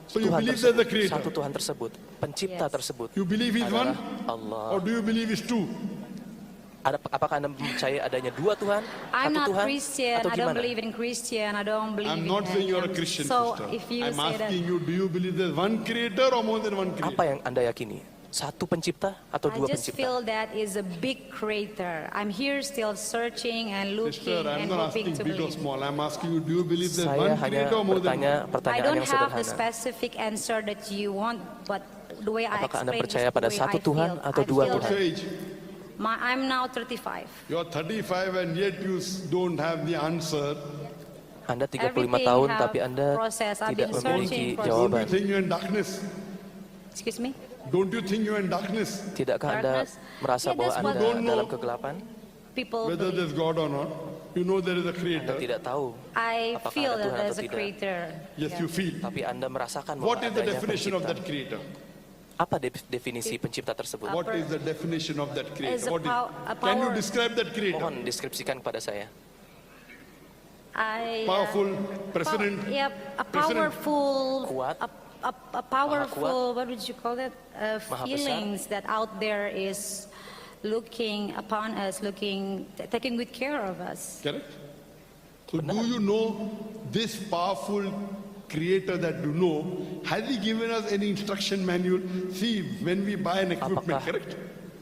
Speaker 1: So you
Speaker 3: Tuhan
Speaker 1: believe there's a
Speaker 3: tersebut,
Speaker 1: creator.
Speaker 3: satu Tuhan tersebut, pencipta
Speaker 2: Yes.
Speaker 3: tersebut
Speaker 1: You believe he's one?
Speaker 3: adalah Allah.
Speaker 1: Or do you believe he's two?
Speaker 3: Apakah Anda percaya adanya dua Tuhan,
Speaker 2: I'm
Speaker 3: satu
Speaker 2: not
Speaker 3: Tuhan,
Speaker 2: Christian.
Speaker 3: atau
Speaker 2: I don't
Speaker 3: gimana?
Speaker 2: believe in Christian. I don't believe
Speaker 1: I'm
Speaker 2: in
Speaker 1: not saying you're a
Speaker 2: aliens.
Speaker 1: Christian,
Speaker 2: So
Speaker 1: sister.
Speaker 2: if you
Speaker 1: I'm
Speaker 2: say that,
Speaker 1: asking you, do you believe there's one creator or more than one creator?
Speaker 3: Apa yang Anda yakini? Satu pencipta atau
Speaker 2: I
Speaker 3: dua
Speaker 2: just
Speaker 3: pencipta?
Speaker 2: feel that is a big creator. I'm here still searching and
Speaker 1: Sister,
Speaker 2: looking
Speaker 1: I'm
Speaker 2: and
Speaker 1: not
Speaker 2: hoping
Speaker 1: asking
Speaker 2: to
Speaker 1: big or
Speaker 2: believe.
Speaker 1: small. I'm asking you, do you believe there's
Speaker 3: Saya
Speaker 1: one
Speaker 3: hanya
Speaker 1: creator or more than
Speaker 3: bertanya
Speaker 1: one?
Speaker 2: I
Speaker 3: pertanyaan
Speaker 2: don't
Speaker 3: yang
Speaker 2: have the
Speaker 3: sederhana.
Speaker 2: specific answer that you want, but the way I
Speaker 3: Apakah Anda
Speaker 2: explain
Speaker 3: percaya
Speaker 2: is
Speaker 3: pada
Speaker 2: the way
Speaker 3: satu
Speaker 2: I
Speaker 3: Tuhan
Speaker 2: feel.
Speaker 3: atau
Speaker 2: I
Speaker 3: dua
Speaker 2: feel
Speaker 1: What's
Speaker 3: Tuhan?
Speaker 1: your
Speaker 2: that-
Speaker 1: age?
Speaker 2: I'm now 35.
Speaker 1: You're 35 and yet you don't have the answer.
Speaker 3: Anda 35
Speaker 2: Everything
Speaker 3: tahun
Speaker 2: have
Speaker 3: tapi Anda
Speaker 2: process. I've
Speaker 3: tidak
Speaker 2: been
Speaker 3: memiliki
Speaker 2: searching for-
Speaker 1: Don't
Speaker 3: jawaban.
Speaker 1: you think you're in darkness?
Speaker 2: Excuse me?
Speaker 1: Don't you think you're in darkness?
Speaker 3: Tidakkah Anda
Speaker 2: Darkness?
Speaker 3: merasa
Speaker 2: Yeah,
Speaker 3: bahwa
Speaker 2: that's
Speaker 3: Anda
Speaker 2: what-
Speaker 1: Don't know.
Speaker 3: dalam kegelapan?
Speaker 2: People
Speaker 1: Whether
Speaker 2: believe.
Speaker 1: there's God or not. You know there is a
Speaker 3: Anda
Speaker 1: creator.
Speaker 3: tidak tahu,
Speaker 2: I
Speaker 3: apakah
Speaker 2: feel
Speaker 3: ada
Speaker 2: that
Speaker 3: Tuhan
Speaker 2: there's
Speaker 3: atau
Speaker 2: a
Speaker 3: tidak.
Speaker 2: creator.
Speaker 1: Yes,
Speaker 2: Yeah.
Speaker 1: you feel.
Speaker 3: Tapi Anda merasakan bahwa
Speaker 1: What is the
Speaker 3: adanya
Speaker 1: definition of
Speaker 3: pencipta.
Speaker 1: that creator?
Speaker 3: Apa definisi pencipta tersebut?
Speaker 1: What is the definition of that
Speaker 2: Is
Speaker 1: creator?
Speaker 2: a
Speaker 1: What
Speaker 2: a
Speaker 1: Can you
Speaker 2: power-
Speaker 1: describe that creator?
Speaker 3: Mohon deskripsikan kepada saya.
Speaker 1: Powerful, president,
Speaker 2: Yeah, a
Speaker 1: President.
Speaker 2: powerful,
Speaker 3: Kuat.
Speaker 2: a powerful, what would you call that?
Speaker 3: Maha besar.
Speaker 2: Feelings that out there is looking upon us, taking good care of us.
Speaker 1: correct? So do you know this powerful creator that you know, has he given us any instruction manual? See, when we buy an equipment,
Speaker 3: Apakah
Speaker 1: correct?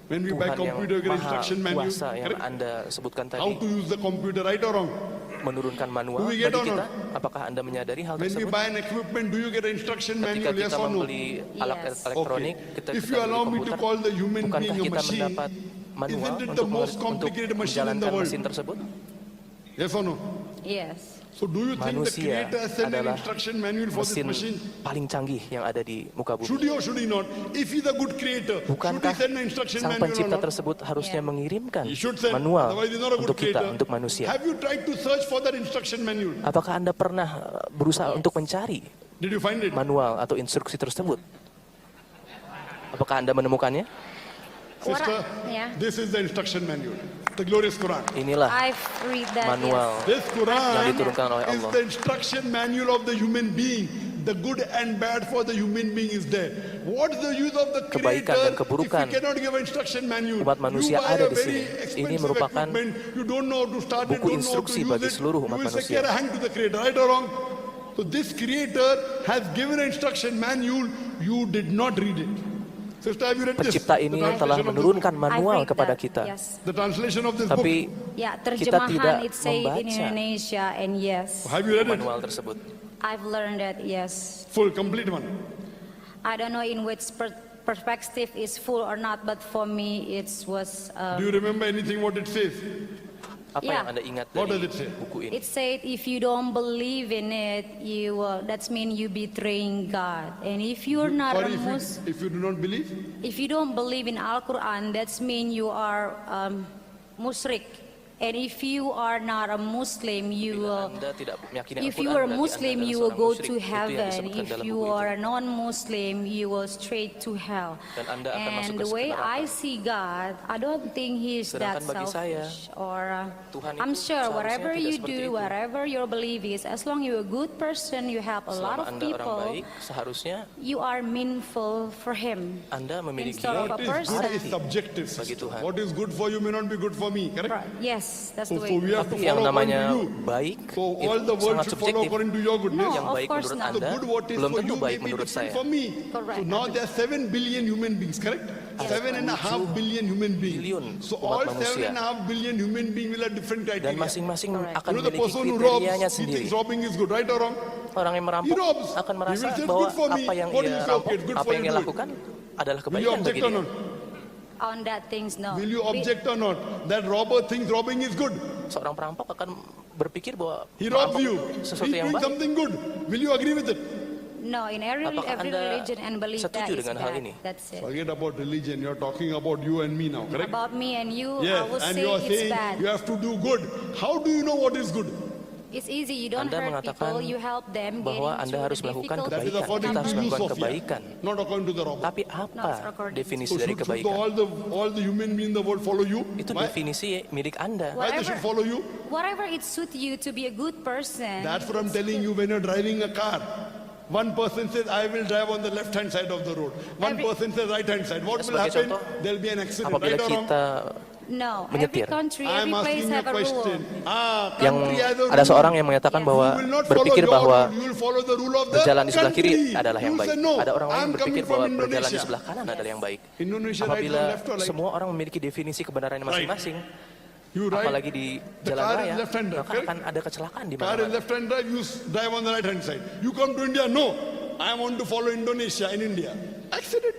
Speaker 1: When we buy
Speaker 3: Tuhan yang
Speaker 1: computer, get
Speaker 3: maha
Speaker 1: instruction manual,
Speaker 3: kuasa yang
Speaker 1: correct?
Speaker 3: Anda sebutkan
Speaker 1: How
Speaker 3: tadi
Speaker 1: to use the computer, right or wrong?
Speaker 3: menurunkan manual
Speaker 1: Do we
Speaker 3: bagi
Speaker 1: get or
Speaker 3: kita?
Speaker 1: not?
Speaker 3: Apakah Anda menyadari hal
Speaker 1: When we
Speaker 3: tersebut?
Speaker 1: buy an equipment, do you get an instruction
Speaker 3: Ketika
Speaker 1: manual, yes
Speaker 3: kita
Speaker 1: or no?
Speaker 3: membeli alat
Speaker 2: Yes.
Speaker 3: elektronik,
Speaker 1: Okay.
Speaker 3: kita
Speaker 1: If you allow me to
Speaker 3: komputer,
Speaker 1: call the human
Speaker 3: bukankah
Speaker 1: being a
Speaker 3: kita
Speaker 1: machine,
Speaker 3: mendapat manual
Speaker 1: isn't it
Speaker 3: untuk,
Speaker 1: the most
Speaker 3: untuk
Speaker 1: complicated machine in the
Speaker 3: menjalankan
Speaker 1: world?
Speaker 3: mesin tersebut?
Speaker 1: Yes or no?
Speaker 2: Yes.
Speaker 1: So do you think the
Speaker 3: Manusia
Speaker 1: creator has sent an
Speaker 3: adalah
Speaker 1: instruction manual for this
Speaker 3: mesin
Speaker 1: machine?
Speaker 3: paling canggih yang ada di muka
Speaker 1: Should
Speaker 3: bumi.
Speaker 1: he or should he not? If he's a good creator, should he
Speaker 3: Bukankah
Speaker 1: send an instruction
Speaker 3: sang
Speaker 1: manual or
Speaker 3: pencipta
Speaker 1: not?
Speaker 3: tersebut harusnya
Speaker 2: Yeah.
Speaker 3: mengirimkan
Speaker 1: He should send,
Speaker 3: manual
Speaker 1: otherwise he's not a good
Speaker 3: untuk kita,
Speaker 1: creator.
Speaker 3: untuk manusia?
Speaker 1: Have you tried to search for that instruction manual?
Speaker 3: Apakah Anda pernah berusaha
Speaker 2: Yes.
Speaker 3: untuk mencari
Speaker 1: Did you find it?
Speaker 3: manual atau instruksi tersebut? Apakah Anda menemukannya?
Speaker 1: Sister,
Speaker 2: Yeah.
Speaker 1: this is the instruction manual, the glorious Quran.
Speaker 3: Inilah
Speaker 2: I've read that.
Speaker 3: manual
Speaker 1: This
Speaker 3: yang
Speaker 1: Quran
Speaker 3: diturunkan oleh
Speaker 1: is
Speaker 3: Allah.
Speaker 1: the instruction manual of the human being. The good and bad for the human being is there. What's the use of the
Speaker 3: Kebaikan dan
Speaker 1: creator
Speaker 3: keburukan
Speaker 1: if he cannot give an instruction manual?
Speaker 3: umat manusia
Speaker 1: You buy
Speaker 3: ada
Speaker 1: a
Speaker 3: di
Speaker 1: very
Speaker 3: sini.
Speaker 1: expensive
Speaker 3: Ini merupakan
Speaker 1: equipment, you don't know how to start it,
Speaker 3: buku
Speaker 1: don't know how to
Speaker 3: instruksi
Speaker 1: use
Speaker 3: bagi
Speaker 1: it.
Speaker 3: seluruh umat
Speaker 1: You will say,
Speaker 3: manusia.
Speaker 1: "Care hang to the creator," right or wrong? So this creator has given an instruction manual. You did not read it. Sister, have you read this?
Speaker 3: Pencipta ini
Speaker 1: The
Speaker 3: telah
Speaker 1: translation of this
Speaker 3: menurunkan
Speaker 1: book?
Speaker 3: manual
Speaker 2: I've read
Speaker 3: kepada
Speaker 2: that,
Speaker 3: kita.
Speaker 2: Yes.
Speaker 1: The translation of this
Speaker 3: Tapi
Speaker 1: book.
Speaker 2: Ya,
Speaker 3: kita tidak
Speaker 2: terjemahan it say in
Speaker 3: membaca
Speaker 2: Indonesia, and yes,
Speaker 1: Have you read it?
Speaker 3: manual tersebut.
Speaker 2: I've learned that. Yes,
Speaker 1: Full, complete one.
Speaker 2: I don't know in which perspective is full or not, but for me it was.
Speaker 1: Do you remember anything what it says?
Speaker 3: Apa
Speaker 2: Yeah.
Speaker 3: yang Anda ingat
Speaker 1: What
Speaker 3: dari
Speaker 1: does it say?
Speaker 3: buku ini?
Speaker 2: It said if you don't believe in it, you that's mean you betraying God, and if you're not
Speaker 1: Or
Speaker 2: a
Speaker 1: if you do not believe?
Speaker 2: if you don't believe in Al Quran, that's mean you are musyrik. And if you are not a Muslim, you
Speaker 3: Bila
Speaker 2: will.
Speaker 3: Anda tidak meyakini
Speaker 2: If
Speaker 3: Al-Quran,
Speaker 2: you are a
Speaker 3: berarti
Speaker 2: Muslim,
Speaker 3: Anda
Speaker 2: you
Speaker 3: adalah
Speaker 2: will go
Speaker 3: seorang
Speaker 2: to
Speaker 3: musyrik. Itu yang
Speaker 2: heaven.
Speaker 3: disebutkan
Speaker 2: If
Speaker 3: dalam
Speaker 2: you
Speaker 3: buku
Speaker 2: are
Speaker 3: itu.
Speaker 2: a non-Muslim, you will straight to hell.
Speaker 3: Dan Anda akan masuk
Speaker 2: And
Speaker 3: ke
Speaker 2: the way
Speaker 3: neraka.
Speaker 2: I see God, I don't think He's that
Speaker 3: Sedangkan bagi saya,
Speaker 2: selfish. Or
Speaker 3: Tuhan
Speaker 2: I'm
Speaker 3: itu
Speaker 2: sure
Speaker 3: seharusnya
Speaker 2: whatever
Speaker 3: tidak
Speaker 2: you
Speaker 3: seperti
Speaker 2: do,
Speaker 3: itu.
Speaker 2: whatever your belief is, as long you're a good person, you help a lot
Speaker 3: Selama
Speaker 2: of
Speaker 3: Anda orang
Speaker 2: people,
Speaker 3: baik, seharusnya
Speaker 2: you are meaningful for Him.
Speaker 3: Anda memiliki
Speaker 2: Instead of
Speaker 1: What
Speaker 2: a
Speaker 1: is good
Speaker 2: person.
Speaker 1: is subjective.
Speaker 3: Bagi
Speaker 1: Sister.
Speaker 3: Tuhan.
Speaker 1: What is good for you may not be good for me. Correct?
Speaker 2: Yes, that's
Speaker 1: So,
Speaker 2: the
Speaker 1: so
Speaker 2: way.
Speaker 1: we have to
Speaker 3: Tapi yang
Speaker 1: follow according
Speaker 3: namanya
Speaker 1: to you.
Speaker 3: baik
Speaker 1: So
Speaker 3: itu
Speaker 1: all the world
Speaker 3: sangat
Speaker 1: should follow
Speaker 3: subjektif.
Speaker 1: according to your goodness.
Speaker 2: No,
Speaker 3: Yang
Speaker 2: of
Speaker 3: baik
Speaker 2: course
Speaker 3: menurut
Speaker 2: not.
Speaker 1: The
Speaker 3: Anda
Speaker 1: good what is
Speaker 3: belum
Speaker 1: for
Speaker 3: tentu
Speaker 1: you
Speaker 3: baik
Speaker 1: may be
Speaker 3: menurut
Speaker 1: different
Speaker 3: saya.
Speaker 1: for me.
Speaker 2: Correct.
Speaker 1: So now there are 7 billion human beings, correct? 7.5 billion human
Speaker 3: billion
Speaker 1: beings. So
Speaker 3: umat
Speaker 1: all
Speaker 3: manusia.
Speaker 1: 7.5 billion human beings will have different
Speaker 3: Dan
Speaker 1: criteria.
Speaker 3: masing-masing
Speaker 2: Correct.
Speaker 3: akan
Speaker 1: You know the
Speaker 3: memiliki
Speaker 1: person who robs,
Speaker 3: kriterianya
Speaker 1: he
Speaker 3: sendiri.
Speaker 1: thinks robbing is good, right or wrong?
Speaker 3: Orang yang
Speaker 1: He
Speaker 3: merampok
Speaker 1: robs.
Speaker 3: akan
Speaker 1: He
Speaker 3: merasa
Speaker 1: will say,
Speaker 3: bahwa
Speaker 1: "Good for me."
Speaker 3: apa yang
Speaker 1: What do
Speaker 3: ia
Speaker 1: you say?
Speaker 3: rampok,
Speaker 1: Okay, good
Speaker 3: apa
Speaker 1: for
Speaker 3: yang
Speaker 1: you,
Speaker 3: ia
Speaker 1: do it.
Speaker 3: lakukan adalah
Speaker 1: Will you
Speaker 3: kebaikan
Speaker 1: object
Speaker 3: bagi
Speaker 1: or
Speaker 3: dia.
Speaker 1: not?
Speaker 2: On that things, no.
Speaker 1: Will you object or not? That robber thinks robbing is good.
Speaker 3: Seorang perampok akan berpikir bahwa
Speaker 1: He robs
Speaker 3: merampok
Speaker 1: you.
Speaker 3: sesuatu
Speaker 1: He's
Speaker 3: yang
Speaker 1: doing
Speaker 3: baik.
Speaker 1: something good. Will you agree with it?
Speaker 2: No, in every
Speaker 3: Apakah Anda
Speaker 2: religion and belief that
Speaker 3: setuju
Speaker 2: is
Speaker 3: dengan hal
Speaker 2: bad.
Speaker 3: ini?
Speaker 2: That's it.
Speaker 1: Forget about religion. You're talking about you and me now, correct?
Speaker 2: About me and you, I
Speaker 1: Yes,
Speaker 2: would
Speaker 1: and
Speaker 2: say
Speaker 1: you are
Speaker 2: it's
Speaker 1: saying
Speaker 2: bad.
Speaker 1: you have to do good. How do you know what is good?
Speaker 2: It's easy. You don't
Speaker 3: Anda
Speaker 2: hurt
Speaker 3: mengatakan
Speaker 2: people. You help them get
Speaker 3: bahwa
Speaker 2: into
Speaker 3: Anda
Speaker 2: the
Speaker 3: harus melakukan
Speaker 2: difficult
Speaker 1: That is
Speaker 3: kebaikan.
Speaker 1: according
Speaker 3: Kita
Speaker 1: to
Speaker 3: harus
Speaker 1: you,
Speaker 3: melakukan
Speaker 1: Sophia,
Speaker 3: kebaikan.
Speaker 1: not according to the robber.
Speaker 3: Tapi apa
Speaker 2: according to
Speaker 3: definisi
Speaker 1: So
Speaker 3: dari
Speaker 1: should
Speaker 3: kebaikan?
Speaker 1: all the human beings in the world follow you?
Speaker 3: Itu
Speaker 1: Why?
Speaker 3: definisi milik Anda.
Speaker 1: Why they should follow you?
Speaker 2: Whatever it suits you to be a good person.
Speaker 1: That's what I'm telling you when you're driving a car. One person says, I will drive on the left-hand side of the road. One
Speaker 2: Every-
Speaker 1: person says right-hand side. What will
Speaker 3: Sebagai
Speaker 1: happen?
Speaker 3: contoh,
Speaker 1: There'll be an accident,
Speaker 3: Apabila
Speaker 1: right or wrong?
Speaker 3: kita
Speaker 2: No, every
Speaker 3: menyetir.
Speaker 2: country,
Speaker 1: I'm
Speaker 2: every place
Speaker 1: asking you
Speaker 2: have
Speaker 1: a
Speaker 2: a rule.
Speaker 1: question.
Speaker 3: yang
Speaker 1: Country has a
Speaker 3: ada
Speaker 1: rule.
Speaker 3: seorang yang mengatakan
Speaker 2: Yes.
Speaker 3: bahwa
Speaker 1: You will not follow
Speaker 3: berpikir
Speaker 1: your
Speaker 3: bahwa
Speaker 1: rule. You will follow the rule of the
Speaker 3: berjalan di sebelah kiri
Speaker 1: country.
Speaker 3: adalah yang
Speaker 1: You
Speaker 3: baik.
Speaker 1: say, no,
Speaker 3: Ada orang lain
Speaker 1: I'm
Speaker 3: berpikir
Speaker 1: coming from
Speaker 3: bahwa berjalan di
Speaker 1: Indonesia.
Speaker 3: sebelah kanan adalah yang baik.
Speaker 1: Indonesia right
Speaker 3: Apabila
Speaker 1: or left or right?
Speaker 3: semua orang memiliki definisi kebenarannya masing-masing,
Speaker 1: You right.
Speaker 3: apalagi di
Speaker 1: The
Speaker 3: jalan
Speaker 1: car is
Speaker 3: raya,
Speaker 1: left-hander,
Speaker 3: maka
Speaker 1: correct?
Speaker 3: akan ada kecelakaan di
Speaker 1: Car is
Speaker 3: mana-mana.
Speaker 1: left-hand drive, you drive on the right-hand side. You come to India, no. I want to follow Indonesia in India. Accident.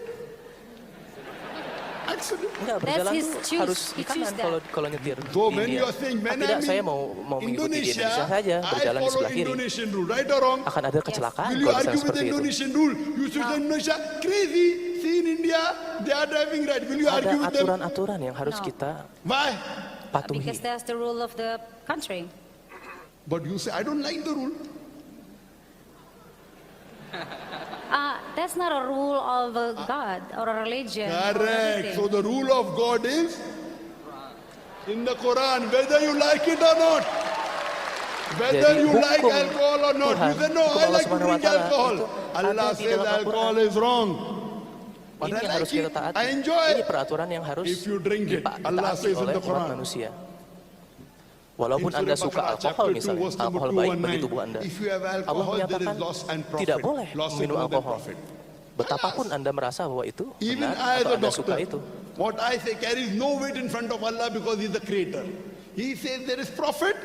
Speaker 1: Accident.
Speaker 3: Enggak,
Speaker 2: That's
Speaker 3: berjalan
Speaker 2: his
Speaker 3: tuh
Speaker 2: choose.
Speaker 3: harus di
Speaker 2: He choose
Speaker 3: kanan
Speaker 2: that.
Speaker 3: kalau nyetir
Speaker 1: So
Speaker 3: di
Speaker 1: when
Speaker 3: India.
Speaker 1: you are saying, when
Speaker 3: Tidak,
Speaker 1: I'm
Speaker 3: saya
Speaker 1: in
Speaker 3: mau mengikuti di Indonesia saja,
Speaker 1: I
Speaker 3: berjalan di
Speaker 1: follow
Speaker 3: sebelah kiri.
Speaker 1: Indonesian rule, right or wrong?
Speaker 3: Akan ada kecelakaan
Speaker 1: Will you
Speaker 3: kalau misalnya
Speaker 1: argue with the
Speaker 3: seperti itu.
Speaker 1: Indonesian rule? You should say Indonesia crazy. See in India, they are driving right. Will you
Speaker 3: Ada
Speaker 1: argue with them?
Speaker 3: aturan-aturan yang harus
Speaker 2: No.
Speaker 3: kita
Speaker 1: Why?
Speaker 3: patuhi.
Speaker 2: Because that's the rule of the country.
Speaker 1: But you say, I don't like the rule.
Speaker 2: That's not a rule of a God or a religion. or
Speaker 1: Correct.
Speaker 2: anything.
Speaker 1: So the rule of God is in the Quran, whether you like it or not. Whether
Speaker 3: Jadi,
Speaker 1: you like
Speaker 3: hukum
Speaker 1: alcohol or not.
Speaker 3: Tuhan,
Speaker 1: You say, no,
Speaker 3: hukum
Speaker 1: I
Speaker 3: Allah
Speaker 1: like to
Speaker 3: Subhanahu wa
Speaker 1: drink
Speaker 3: Ta'ala
Speaker 1: alcohol.
Speaker 3: itu
Speaker 1: Allah
Speaker 3: ada di
Speaker 1: says
Speaker 3: dalam
Speaker 1: alcohol
Speaker 3: Al-Quran.
Speaker 1: is wrong. But
Speaker 3: Ini
Speaker 1: I
Speaker 3: yang harus
Speaker 1: like
Speaker 3: kita
Speaker 1: it.
Speaker 3: taati.
Speaker 1: I enjoy
Speaker 3: Ini
Speaker 1: it.
Speaker 3: peraturan yang harus
Speaker 1: If you drink it, Allah
Speaker 3: ditaati
Speaker 1: says in
Speaker 3: oleh
Speaker 1: the
Speaker 3: umat
Speaker 1: Quran.
Speaker 3: manusia. Walaupun
Speaker 1: In
Speaker 3: Anda
Speaker 1: Surah
Speaker 3: suka
Speaker 1: Baqarah,
Speaker 3: alkohol
Speaker 1: chapter 2,
Speaker 3: misalnya,
Speaker 1: verse number
Speaker 3: alkohol baik
Speaker 1: 219.
Speaker 3: bagi tubuh Anda.
Speaker 1: If you have
Speaker 3: Allah
Speaker 1: alcohol, there is
Speaker 3: menyatakan
Speaker 1: loss and profit.
Speaker 3: tidak boleh
Speaker 1: Loss is
Speaker 3: minum
Speaker 1: more than
Speaker 3: alkohol.
Speaker 1: profit.
Speaker 3: Betapapun Anda merasa bahwa itu
Speaker 1: Even
Speaker 3: benar
Speaker 1: I as
Speaker 3: atau
Speaker 1: a
Speaker 3: Anda suka
Speaker 1: doctor,
Speaker 3: itu.
Speaker 1: what I say carries no weight in front of Allah because He is the creator. He says there is profit,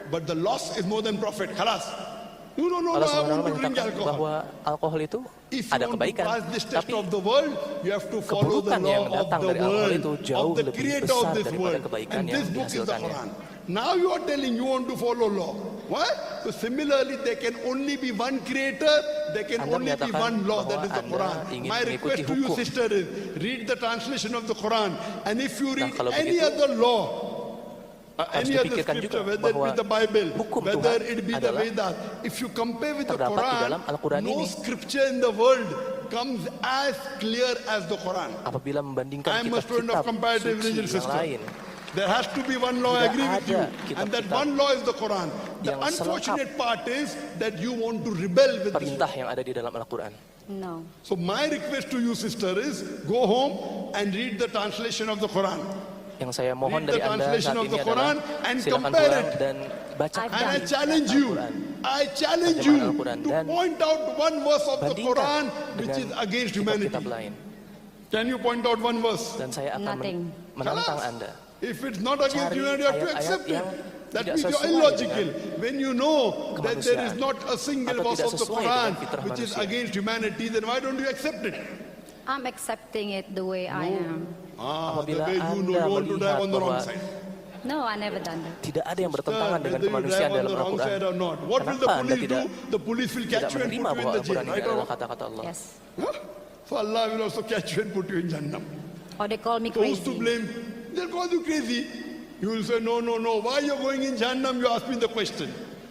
Speaker 1: but the loss is more than profit. Khalas. No,
Speaker 3: Allah
Speaker 1: I
Speaker 3: Subhanahu wa
Speaker 1: want to
Speaker 3: Ta'ala
Speaker 1: drink
Speaker 3: menyatakan
Speaker 1: alcohol.
Speaker 3: bahwa alkohol itu
Speaker 1: If you
Speaker 3: ada
Speaker 1: want to
Speaker 3: kebaikan,
Speaker 1: pass this test
Speaker 3: tapi
Speaker 1: of the world, you have to follow the
Speaker 3: keburukan yang
Speaker 1: law of
Speaker 3: datang
Speaker 1: the
Speaker 3: dari alkohol
Speaker 1: world,
Speaker 3: itu jauh
Speaker 1: of the
Speaker 3: lebih
Speaker 1: creator
Speaker 3: besar
Speaker 1: of this
Speaker 3: daripada
Speaker 1: world.
Speaker 3: kebaikan
Speaker 1: And
Speaker 3: yang
Speaker 1: this book is the
Speaker 3: dihasilkannya.
Speaker 1: Quran. Now you are telling you want to follow law. Why? So similarly, there can only be one creator, there can
Speaker 3: Anda
Speaker 1: only be
Speaker 3: menyatakan
Speaker 1: one law, that
Speaker 3: bahwa
Speaker 1: is the
Speaker 3: Anda
Speaker 1: Quran.
Speaker 3: ingin
Speaker 1: My
Speaker 3: mengikuti
Speaker 1: request to you,
Speaker 3: hukum.
Speaker 1: sister, is read the translation of the Quran. And if you read
Speaker 3: kalau
Speaker 1: any
Speaker 3: begitu,
Speaker 1: other law,
Speaker 3: Harus
Speaker 1: Any other
Speaker 3: dipikirkan juga
Speaker 1: scripture, whether it
Speaker 3: bahwa
Speaker 1: be the Bible,
Speaker 3: hukum
Speaker 1: whether
Speaker 3: Tuhan
Speaker 1: it be the
Speaker 3: adalah
Speaker 1: Vedas, if you compare with the
Speaker 3: terdapat di
Speaker 1: Quran,
Speaker 3: dalam Al-Quran
Speaker 1: no
Speaker 3: ini.
Speaker 1: scripture in the world comes as clear as the Quran.
Speaker 3: Apabila membandingkan
Speaker 1: I am a student of
Speaker 3: kitab-kitab
Speaker 1: comparative
Speaker 3: suci
Speaker 1: religion
Speaker 3: yang
Speaker 1: system.
Speaker 3: lain,
Speaker 1: There has to be one law, I
Speaker 3: Tidak
Speaker 1: agree with you,
Speaker 3: ada
Speaker 1: and that
Speaker 3: kitab-kitab
Speaker 1: one law is the Quran. The
Speaker 3: yang
Speaker 1: unfortunate part is that you want to rebel with this
Speaker 3: perintah
Speaker 1: law.
Speaker 3: yang ada di dalam Al-Quran.
Speaker 2: No.
Speaker 1: So my request to you, sister, is go home and read the translation of the Quran.
Speaker 3: Yang saya mohon
Speaker 1: Read the
Speaker 3: dari Anda
Speaker 1: translation
Speaker 3: saat
Speaker 1: of
Speaker 3: ini
Speaker 1: the
Speaker 3: adalah
Speaker 1: Quran and
Speaker 3: silakan
Speaker 1: compare
Speaker 3: pulang
Speaker 1: it.
Speaker 3: dan bacakan
Speaker 1: And I
Speaker 2: Done.
Speaker 1: challenge you, I challenge you
Speaker 3: Terjemahan Al-Quran
Speaker 1: to
Speaker 3: dan
Speaker 1: point out one verse of the
Speaker 3: bandingkan
Speaker 1: Quran which is
Speaker 3: dengan
Speaker 1: against humanity.
Speaker 3: kitab-kitab lain.
Speaker 1: Can you point out one verse?
Speaker 3: Dan saya akan
Speaker 2: Nothing.
Speaker 3: menantang
Speaker 1: Kalas.
Speaker 3: Anda.
Speaker 1: If it's not against
Speaker 3: Cari
Speaker 1: humanity, you have to
Speaker 3: ayat-ayat
Speaker 1: accept it.
Speaker 3: yang
Speaker 1: That
Speaker 3: tidak
Speaker 1: means you're
Speaker 3: sesuai
Speaker 1: illogical. When you know that there is
Speaker 3: kemanusiaan
Speaker 1: not a single
Speaker 3: atau
Speaker 1: verse
Speaker 3: tidak
Speaker 1: of the
Speaker 3: sesuai
Speaker 1: Quran
Speaker 3: dengan fitrah
Speaker 1: which is
Speaker 3: manusia.
Speaker 1: against humanity, then why don't you accept it?
Speaker 2: I'm accepting it the way I am.
Speaker 1: The
Speaker 3: Apabila
Speaker 1: way you know
Speaker 3: Anda
Speaker 1: you want to drive
Speaker 3: melihat
Speaker 1: on the wrong
Speaker 3: bahwa
Speaker 1: side.
Speaker 2: No, I never done that.
Speaker 3: tidak ada yang bertentangan dengan
Speaker 1: Whether you
Speaker 3: kemanusiaan
Speaker 1: drive on
Speaker 3: dalam
Speaker 1: the wrong
Speaker 3: Al-Quran,
Speaker 1: side or not. What will the
Speaker 3: kenapa Anda
Speaker 1: police do?
Speaker 3: tidak
Speaker 1: The police will catch you and
Speaker 3: menerima
Speaker 1: put you in
Speaker 3: bahwa
Speaker 1: the jail,
Speaker 3: Al-Quran ini
Speaker 1: right or
Speaker 3: adalah
Speaker 1: wrong?
Speaker 3: kata-kata Allah?
Speaker 2: Yes.
Speaker 1: Huh? So Allah will also catch you and put you in Jannah.
Speaker 2: Or they call me
Speaker 1: So who's to
Speaker 2: crazy.
Speaker 1: blame? They'll call you crazy. You will say, no, no, no. Why you're going in Jahannam? You ask me the question.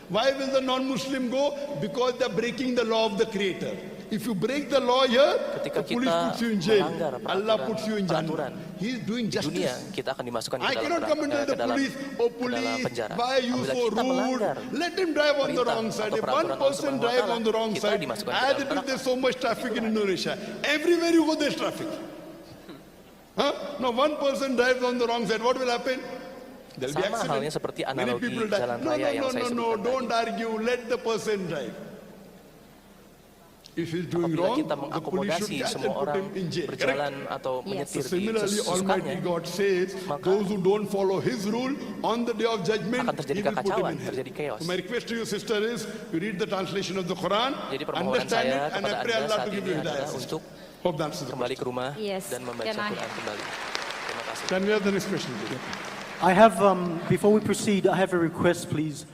Speaker 1: Why will the non-Muslim go? Because they're breaking the law of the Creator. If you break the law here,
Speaker 3: Ketika
Speaker 1: the police
Speaker 3: kita
Speaker 1: puts you in jail.
Speaker 3: melanggar
Speaker 1: Allah puts you in
Speaker 3: peraturan
Speaker 1: Jannah. He is doing
Speaker 3: di dunia,
Speaker 1: justice.
Speaker 3: kita akan dimasukkan ke
Speaker 1: I
Speaker 3: dalam,
Speaker 1: cannot come and tell the police, oh
Speaker 3: ke dalam
Speaker 1: police,
Speaker 3: penjara.
Speaker 1: why you
Speaker 3: Apabila
Speaker 1: so
Speaker 3: kita
Speaker 1: rude?
Speaker 3: melanggar
Speaker 1: Let him drive on the
Speaker 3: perintah
Speaker 1: wrong side.
Speaker 3: atau
Speaker 1: If one
Speaker 3: peraturan Allah
Speaker 1: person
Speaker 3: Subhanahu wa
Speaker 1: drive
Speaker 3: Ta'ala,
Speaker 1: on the wrong
Speaker 3: kita
Speaker 1: side,
Speaker 3: dimasukkan ke
Speaker 1: as
Speaker 3: dalam
Speaker 1: it is
Speaker 3: neraka.
Speaker 1: there's so much traffic in Indonesia. Everywhere you go there's traffic. Huh? Now one person drives on the wrong side, what will happen? There'll be
Speaker 3: Sama
Speaker 1: accident.
Speaker 3: halnya seperti
Speaker 1: Many
Speaker 3: analogi
Speaker 1: people die.
Speaker 3: jalan
Speaker 1: No,
Speaker 3: raya
Speaker 1: no,
Speaker 3: yang
Speaker 1: no,
Speaker 3: saya
Speaker 1: no, no,
Speaker 3: sebutkan
Speaker 1: don't
Speaker 3: tadi.
Speaker 1: argue. Let the person drive. If he's doing
Speaker 3: Apabila
Speaker 1: wrong,
Speaker 3: kita
Speaker 1: the police
Speaker 3: mengakomodasi
Speaker 1: should catch and
Speaker 3: semua
Speaker 1: put
Speaker 3: orang
Speaker 1: him in jail. Correct?
Speaker 3: berjalan atau
Speaker 2: Yes.
Speaker 3: menyetir
Speaker 1: So
Speaker 3: di
Speaker 1: similarly, Almighty
Speaker 3: sesukanya,
Speaker 1: God says,
Speaker 3: Maka
Speaker 1: those who don't follow His rule on the day of judgment,
Speaker 3: akan terjadi
Speaker 1: He will put him
Speaker 3: kekacauan,
Speaker 1: in hell.
Speaker 3: terjadi chaos.
Speaker 1: So my request to you, sister, is you read the translation of the Quran,
Speaker 3: Jadi permohonan
Speaker 1: understand
Speaker 3: saya
Speaker 1: it, and I
Speaker 3: kepada
Speaker 1: pray
Speaker 3: Anda
Speaker 1: Allah
Speaker 3: saat
Speaker 1: to give
Speaker 3: ini
Speaker 1: you
Speaker 3: adalah
Speaker 1: hidayah.
Speaker 3: untuk
Speaker 1: Hope that answers the
Speaker 3: kembali
Speaker 1: question.
Speaker 3: ke rumah
Speaker 2: Yes.
Speaker 3: dan membaca
Speaker 2: Can I-
Speaker 3: Quran kembali. Terima kasih.
Speaker 1: Can we have the next question, please?
Speaker 4: I have, before we proceed, I have a request, please.